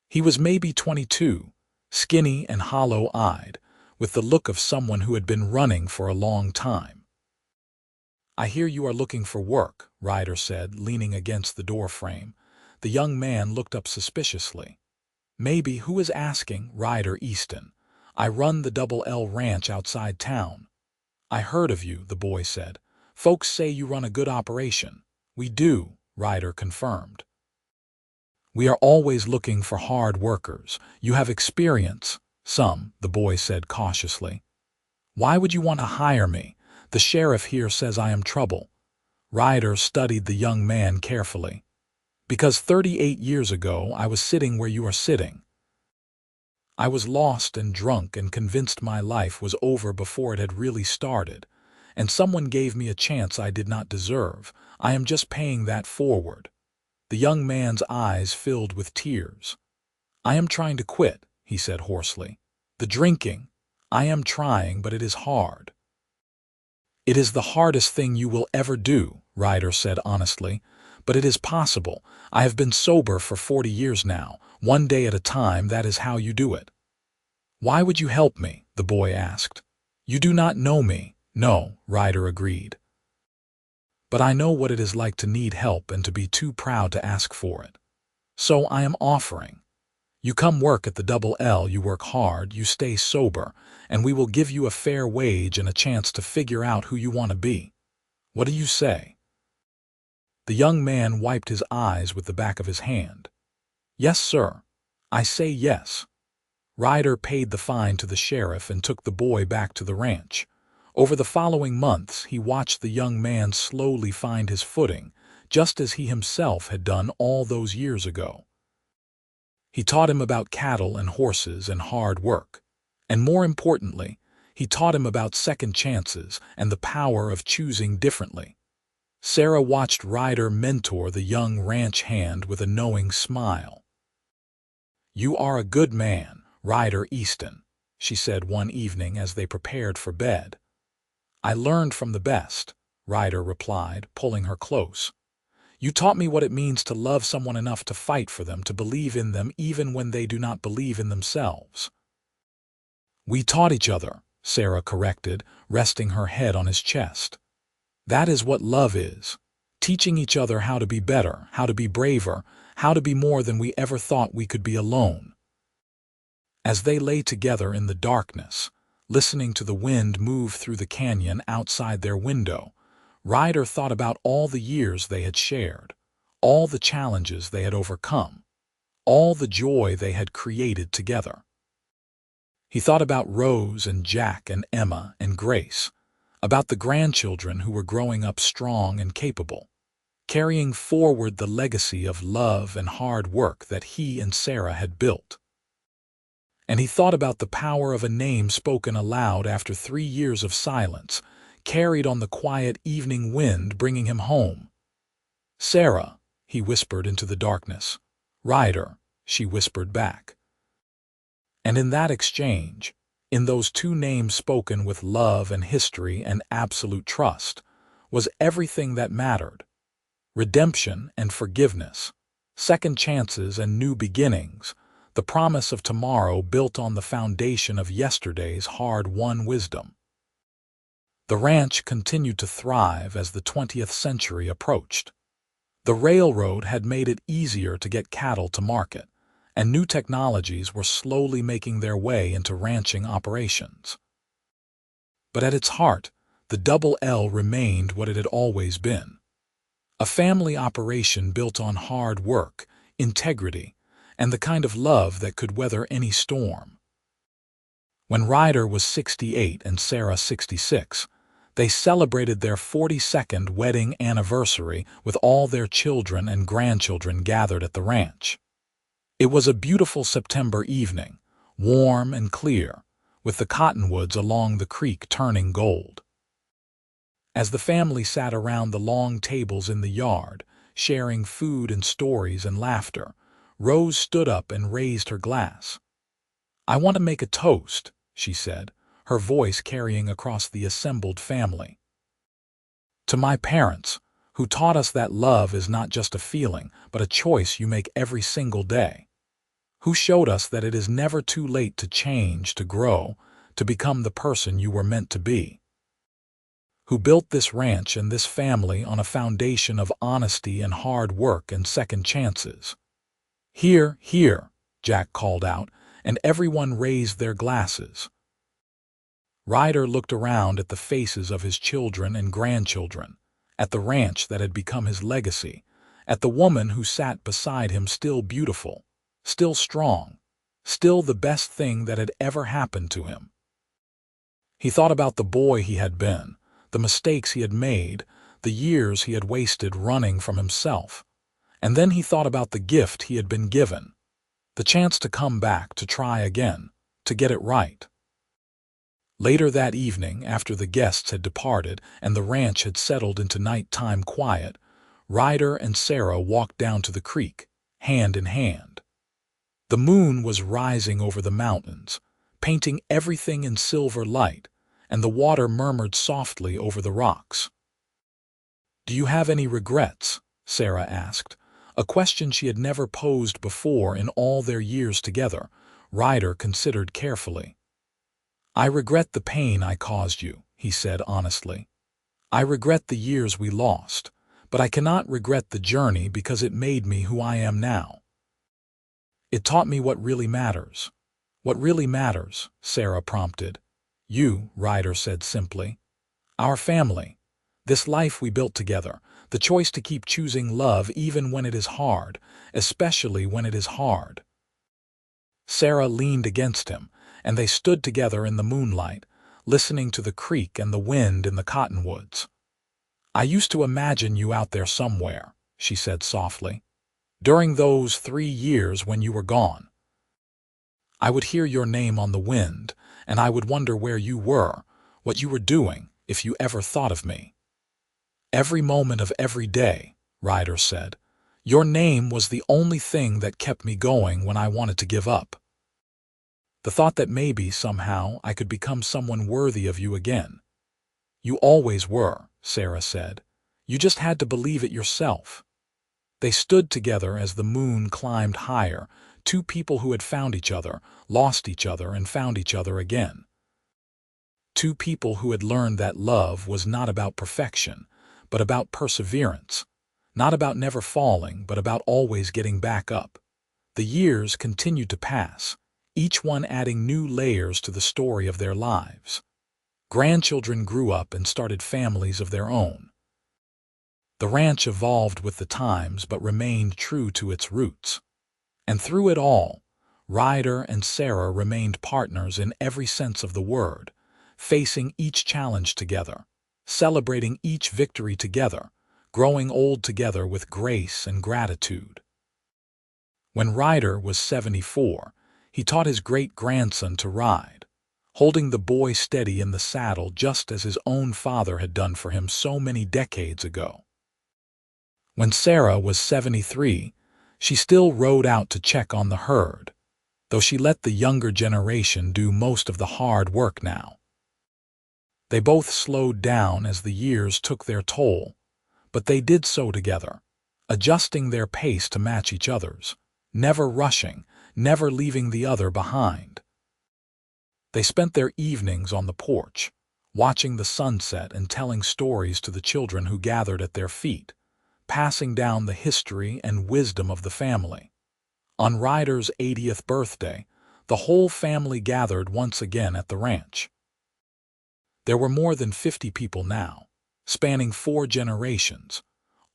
A: He was maybe 22, skinny and hollow-eyed, with the look of someone who had been running for a long time. "I hear you are looking for work," Ryder said, leaning against the doorframe. The young man looked up suspiciously. "Maybe. Who is asking?" "Ryder Easton. I run the Double L Ranch outside town." "I heard of you," the boy said. "Folks say you run a good operation." "We do," Ryder confirmed. "We are always looking for hard workers. You have experience." "Some," the boy said cautiously. "Why would you want to hire me? The sheriff here says I am trouble." Ryder studied the young man carefully. "Because 38 years ago I was sitting where you are sitting. I was lost and drunk and convinced my life was over before it had really started, and someone gave me a chance I did not deserve. I am just paying that forward." The young man's eyes filled with tears. "I am trying to quit," he said hoarsely. "The drinking. I am trying, but it is hard." "It is the hardest thing you will ever do," Ryder said honestly. "But it is possible. I have been sober for 40 years now. One day at a time, that is how you do it." "Why would you help me?" the boy asked. "You do not know me." "No," Ryder agreed. "But I know what it is like to need help and to be too proud to ask for it. So I am offering. You come work at the Double L, you work hard, you stay sober, and we will give you a fair wage and a chance to figure out who you want to be. What do you say?" The young man wiped his eyes with the back of his hand. "Yes, sir. I say yes." Ryder paid the fine to the sheriff and took the boy back to the ranch. Over the following months, he watched the young man slowly find his footing, just as he himself had done all those years ago. He taught him about cattle and horses and hard work. And more importantly, he taught him about second chances and the power of choosing differently. Sarah watched Ryder mentor the young ranch hand with a knowing smile. "You are a good man, Ryder Easton," she said one evening as they prepared for bed. "I learned from the best," Ryder replied, pulling her close. "You taught me what it means to love someone enough to fight for them, to believe in them even when they do not believe in themselves." "We taught each other," Sarah corrected, resting her head on his chest. "That is what love is. Teaching each other how to be better, how to be braver, how to be more than we ever thought we could be alone." As they lay together in the darkness, listening to the wind move through the canyon outside their window, Ryder thought about all the years they had shared, all the challenges they had overcome, all the joy they had created together. He thought about Rose and Jack and Emma and Grace, about the grandchildren who were growing up strong and capable, carrying forward the legacy of love and hard work that he and Sarah had built. And he thought about the power of a name spoken aloud after 3 years of silence, carried on the quiet evening wind, bringing him home. "Sarah," he whispered into the darkness. "Ryder," she whispered back. And in that exchange, in those two names spoken with love and history and absolute trust, was everything that mattered. Redemption and forgiveness, second chances and new beginnings, the promise of tomorrow built on the foundation of yesterday's hard-won wisdom. The ranch continued to thrive as the 20th century approached. The railroad had made it easier to get cattle to market, and new technologies were slowly making their way into ranching operations. But at its heart, the Double L remained what it had always been. A family operation built on hard work, integrity, and the kind of love that could weather any storm. When Ryder was 68 and Sarah 66, they celebrated their 42nd wedding anniversary with all their children and grandchildren gathered at the ranch. It was a beautiful September evening, warm and clear, with the cottonwoods along the creek turning gold. As the family sat around the long tables in the yard, sharing food and stories and laughter, Rose stood up and raised her glass. "I want to make a toast," she said, her voice carrying across the assembled family. "To my parents, who taught us that love is not just a feeling, but a choice you make every single day. Who showed us that it is never too late to change, to grow, to become the person you were meant to be. Who built this ranch and this family on a foundation of honesty and hard work and second chances." "Here, here," Jack called out, and everyone raised their glasses. Ryder looked around at the faces of his children and grandchildren, at the ranch that had become his legacy, at the woman who sat beside him, still beautiful, still strong, still the best thing that had ever happened to him. He thought about the boy he had been, the mistakes he had made, the years he had wasted running from himself. And then he thought about the gift he had been given, the chance to come back, to try again, to get it right. Later that evening, after the guests had departed and the ranch had settled into nighttime quiet, Ryder and Sarah walked down to the creek, hand in hand. The moon was rising over the mountains, painting everything in silver light, and the water murmured softly over the rocks. "Do you have any regrets?" Sarah asked, a question she had never posed before in all their years together. Ryder considered carefully. "I regret the pain I caused you," he said honestly. "I regret the years we lost, but I cannot regret the journey because it made me who I am now. It taught me what really matters." "What really matters?" Sarah prompted. "You," Ryder said simply. "Our family. This life we built together. The choice to keep choosing love even when it is hard, especially when it is hard." Sarah leaned against him, and they stood together in the moonlight, listening to the creek and the wind in the cottonwoods. "I used to imagine you out there somewhere," she said softly. "During those 3 years when you were gone. I would hear your name on the wind, and I would wonder where you were, what you were doing, if you ever thought of me. Every moment of every day," Ryder said. "Your name was the only thing that kept me going when I wanted to give up. The thought that maybe, somehow, I could become someone worthy of you again. You always were," Sarah said. "You just had to believe it yourself." They stood together as the moon climbed higher, two people who had found each other, lost each other, and found each other again. Two people who had learned that love was not about perfection, but about perseverance, not about never falling, but about always getting back up. The years continued to pass, each one adding new layers to the story of their lives. Grandchildren grew up and started families of their own. The ranch evolved with the times but remained true to its roots. And through it all, Ryder and Sarah remained partners in every sense of the word, facing each challenge together, celebrating each victory together, growing old together with grace and gratitude. When Ryder was 74, he taught his great-grandson to ride, holding the boy steady in the saddle just as his own father had done for him so many decades ago. When Sarah was 73, she still rode out to check on the herd, though she let the younger generation do most of the hard work now. They both slowed down as the years took their toll, but they did so together, adjusting their pace to match each other's, never rushing, never leaving the other behind. They spent their evenings on the porch, watching the sunset and telling stories to the children who gathered at their feet, passing down the history and wisdom of the family. On Ryder's 80th birthday, the whole family gathered once again at the ranch. There were more than 50 people now, spanning 4 generations,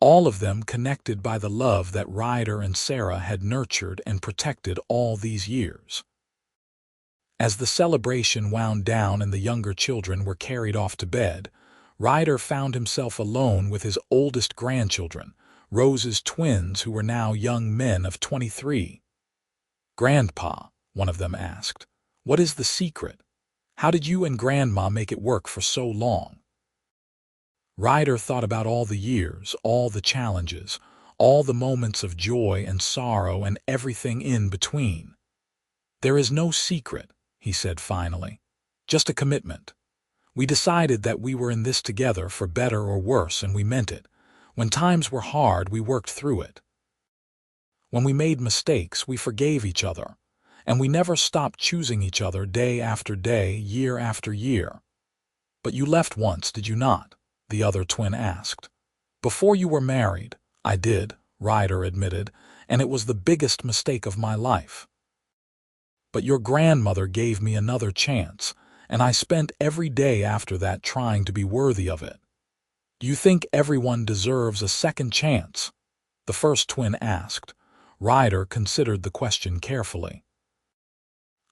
A: all of them connected by the love that Ryder and Sarah had nurtured and protected all these years. As the celebration wound down and the younger children were carried off to bed, Ryder found himself alone with his oldest grandchildren, Rose's twins, who were now young men of 23. "Grandpa," one of them asked, "what is the secret? How did you and Grandma make it work for so long?" Ryder thought about all the years, all the challenges, all the moments of joy and sorrow and everything in between. "There is no secret," he said finally, "just a commitment. We decided that we were in this together for better or worse, and we meant it. When times were hard, we worked through it. When we made mistakes, we forgave each other, and we never stopped choosing each other day after day, year after year." "But you left once, did you not?" the other twin asked. "Before you were married." "I did," Ryder admitted, "and it was the biggest mistake of my life. But your grandmother gave me another chance, and I spent every day after that trying to be worthy of it." "Do you think everyone deserves a second chance?" the first twin asked. Ryder considered the question carefully.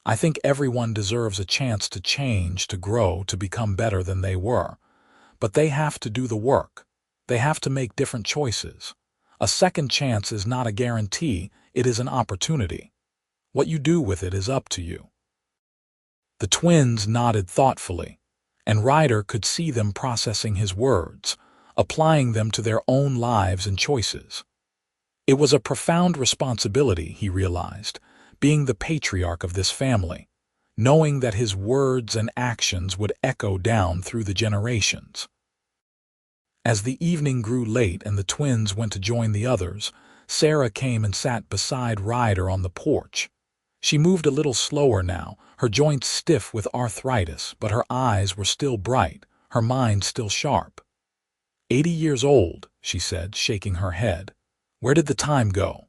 A: "I think everyone deserves a chance to change, to grow, to become better than they were. But they have to do the work. They have to make different choices. A second chance is not a guarantee, it is an opportunity. What you do with it is up to you." The twins nodded thoughtfully, and Ryder could see them processing his words, applying them to their own lives and choices. It was a profound responsibility, he realized, being the patriarch of this family, knowing that his words and actions would echo down through the generations. As the evening grew late and the twins went to join the others, Sarah came and sat beside Ryder on the porch. She moved a little slower now, her joints stiff with arthritis, but her eyes were still bright, her mind still sharp. 80 years old, she said, shaking her head. Where did the time go?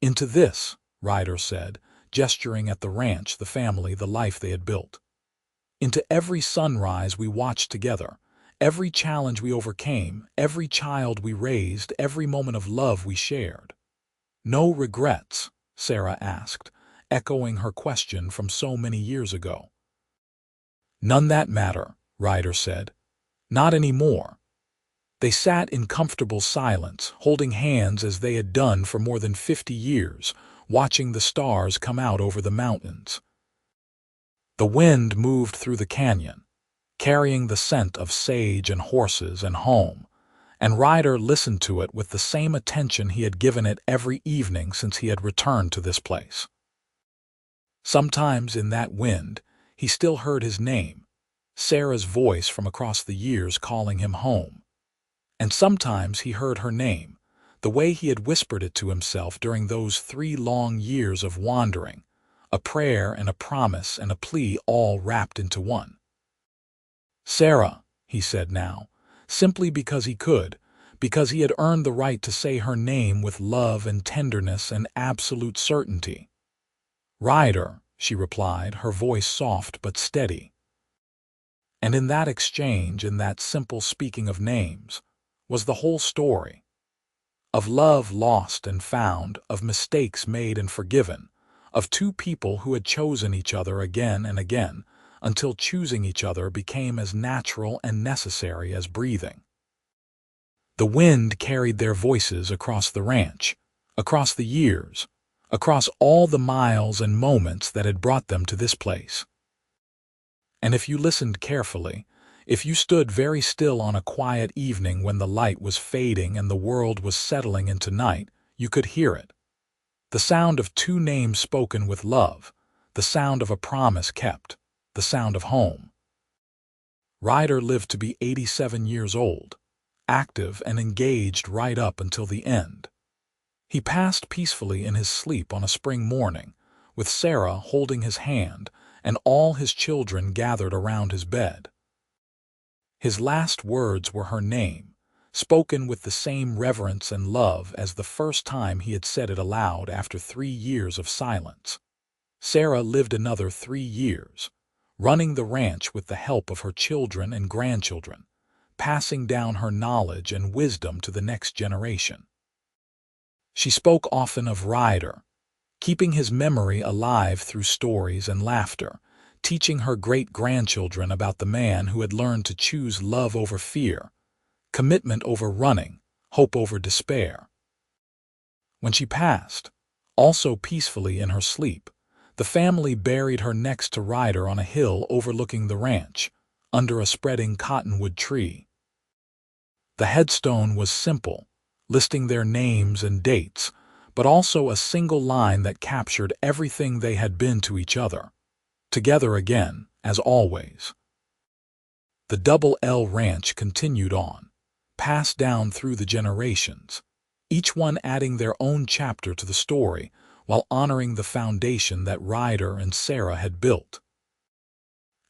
A: Into this, Ryder said, gesturing at the ranch, the family, the life they had built. Into every sunrise we watched together, every challenge we overcame, every child we raised, every moment of love we shared. No regrets? Sarah asked, echoing her question from so many years ago. None that matter, Ryder said. Not anymore. They sat in comfortable silence, holding hands as they had done for more than 50 years, watching the stars come out over the mountains. The wind moved through the canyon, carrying the scent of sage and horses and home, and Ryder listened to it with the same attention he had given it every evening since he had returned to this place. Sometimes in that wind, he still heard his name, Sarah's voice from across the years calling him home. And sometimes he heard her name, the way he had whispered it to himself during those 3 long years of wandering, a prayer and a promise and a plea all wrapped into one. Sarah, he said now, simply because he could, because he had earned the right to say her name with love and tenderness and absolute certainty. Ryder, she replied, her voice soft but steady. And in that exchange, in that simple speaking of names, was the whole story. Of love lost and found, of mistakes made and forgiven, of 2 people who had chosen each other again and again, until choosing each other became as natural and necessary as breathing. The wind carried their voices across the ranch, across the years, across all the miles and moments that had brought them to this place. And if you listened carefully, if you stood very still on a quiet evening when the light was fading and the world was settling into night, you could hear it. The sound of 2 names spoken with love, the sound of a promise kept, the sound of home. Ryder lived to be 87 years old, active and engaged right up until the end. He passed peacefully in his sleep on a spring morning, with Sarah holding his hand and all his children gathered around his bed. His last words were her name, spoken with the same reverence and love as the first time he had said it aloud after 3 years of silence. Sarah lived another 3 years, running the ranch with the help of her children and grandchildren, passing down her knowledge and wisdom to the next generation. She spoke often of Ryder, keeping his memory alive through stories and laughter, teaching her great-grandchildren about the man who had learned to choose love over fear, commitment over running, hope over despair. When she passed, also peacefully in her sleep, the family buried her next to Ryder on a hill overlooking the ranch, under a spreading cottonwood tree. The headstone was simple, listing their names and dates, but also a single line that captured everything they had been to each other. Together again, as always. The Double L Ranch continued on, passed down through the generations, each one adding their own chapter to the story while honoring the foundation that Ryder and Sarah had built.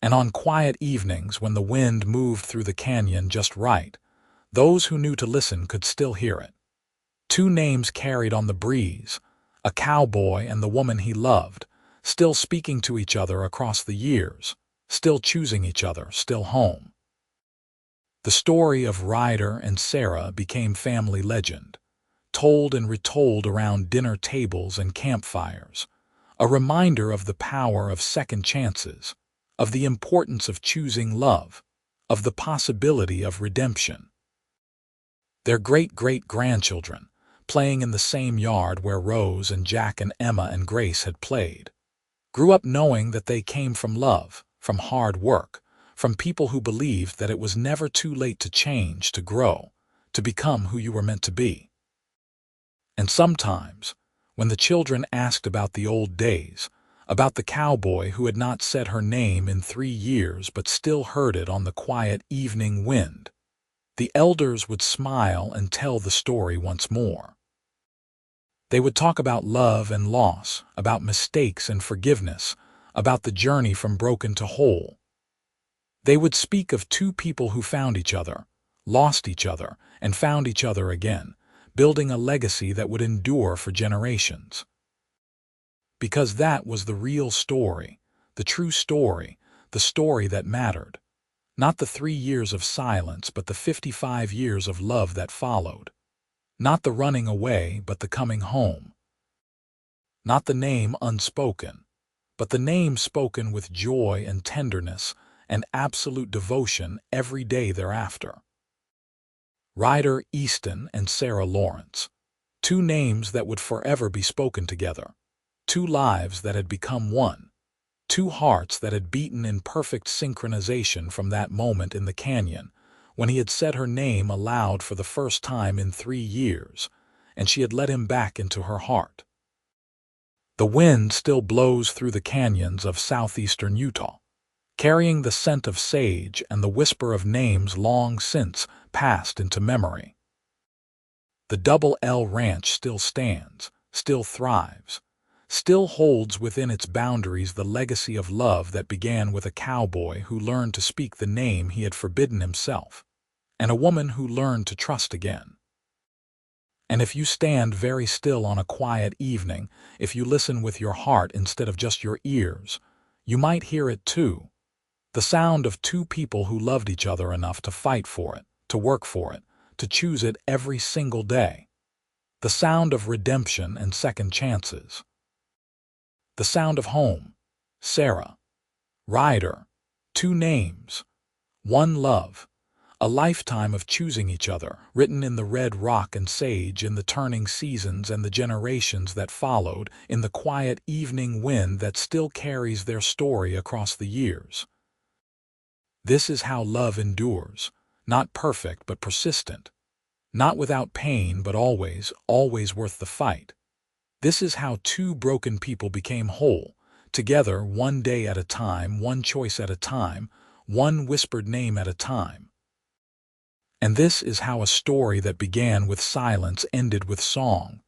A: And on quiet evenings when the wind moved through the canyon just right, those who knew to listen could still hear it. Two names carried on the breeze, a cowboy and the woman he loved, still speaking to each other across the years, still choosing each other, still home. The story of Ryder and Sarah became family legend, told and retold around dinner tables and campfires, a reminder of the power of second chances, of the importance of choosing love, of the possibility of redemption. Their great-great-grandchildren, playing in the same yard where Rose and Jack and Emma and Grace had played, grew up knowing that they came from love, from hard work, from people who believed that it was never too late to change, to grow, to become who you were meant to be. And sometimes, when the children asked about the old days, about the cowboy who had not said her name in 3 years but still heard it on the quiet evening wind, the elders would smile and tell the story once more. They would talk about love and loss, about mistakes and forgiveness, about the journey from broken to whole. They would speak of two people who found each other, lost each other, and found each other again, building a legacy that would endure for generations. Because that was the real story, the true story, the story that mattered. Not the 3 years of silence, but the 55 years of love that followed. Not the running away, but the coming home. Not the name unspoken, but the name spoken with joy and tenderness and absolute devotion every day thereafter. Ryder Easton and Sarah Lawrence. Two names that would forever be spoken together. Two lives that had become one. Two hearts that had beaten in perfect synchronization from that moment in the canyon, when he had said her name aloud for the first time in 3 years, and she had let him back into her heart. The wind still blows through the canyons of southeastern Utah, carrying the scent of sage and the whisper of names long since passed into memory. The Double L Ranch still stands, still thrives, still holds within its boundaries the legacy of love that began with a cowboy who learned to speak the name he had forbidden himself, and a woman who learned to trust again. And if you stand very still on a quiet evening, if you listen with your heart instead of just your ears, you might hear it too. The sound of two people who loved each other enough to fight for it, to work for it, to choose it every single day. The sound of redemption and second chances. The sound of home. Sarah. Ryder. Two names. One love. A lifetime of choosing each other, written in the red rock and sage, in the turning seasons and the generations that followed, in the quiet evening wind that still carries their story across the years. This is how love endures, not perfect but persistent, not without pain but always, always worth the fight. This is how two broken people became whole, together one day at a time, one choice at a time, one whispered name at a time. And this is how a story that began with silence ended with song.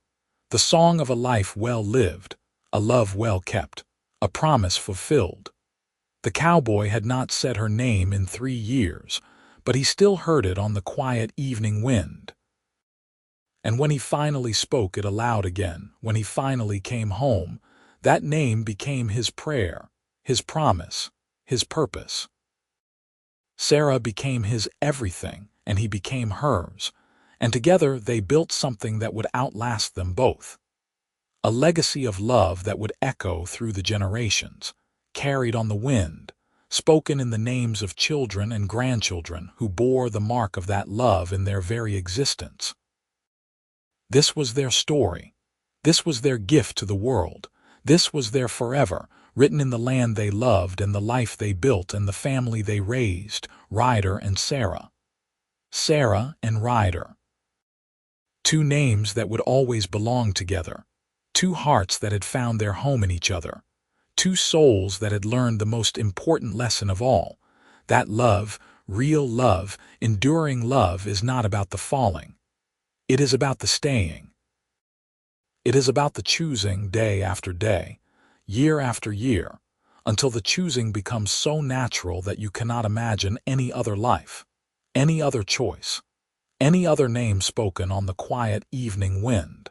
A: The song of a life well lived, a love well kept, a promise fulfilled. The cowboy had not said her name in 3 years, but he still heard it on the quiet evening wind. And when he finally spoke it aloud again, when he finally came home, that name became his prayer, his promise, his purpose. Sarah became his everything, and he became hers, and together they built something that would outlast them both. A legacy of love that would echo through the generations, carried on the wind, spoken in the names of children and grandchildren who bore the mark of that love in their very existence. This was their story. This was their gift to the world. This was their forever, written in the land they loved and the life they built and the family they raised, Ryder and Sarah. Sarah and Ryder. Two names that would always belong together. Two hearts that had found their home in each other. Two souls that had learned the most important lesson of all, that love, real love, enduring love is not about the falling. It is about the staying. It is about the choosing day after day, year after year, until the choosing becomes so natural that you cannot imagine any other life, any other choice, any other name spoken on the quiet evening wind.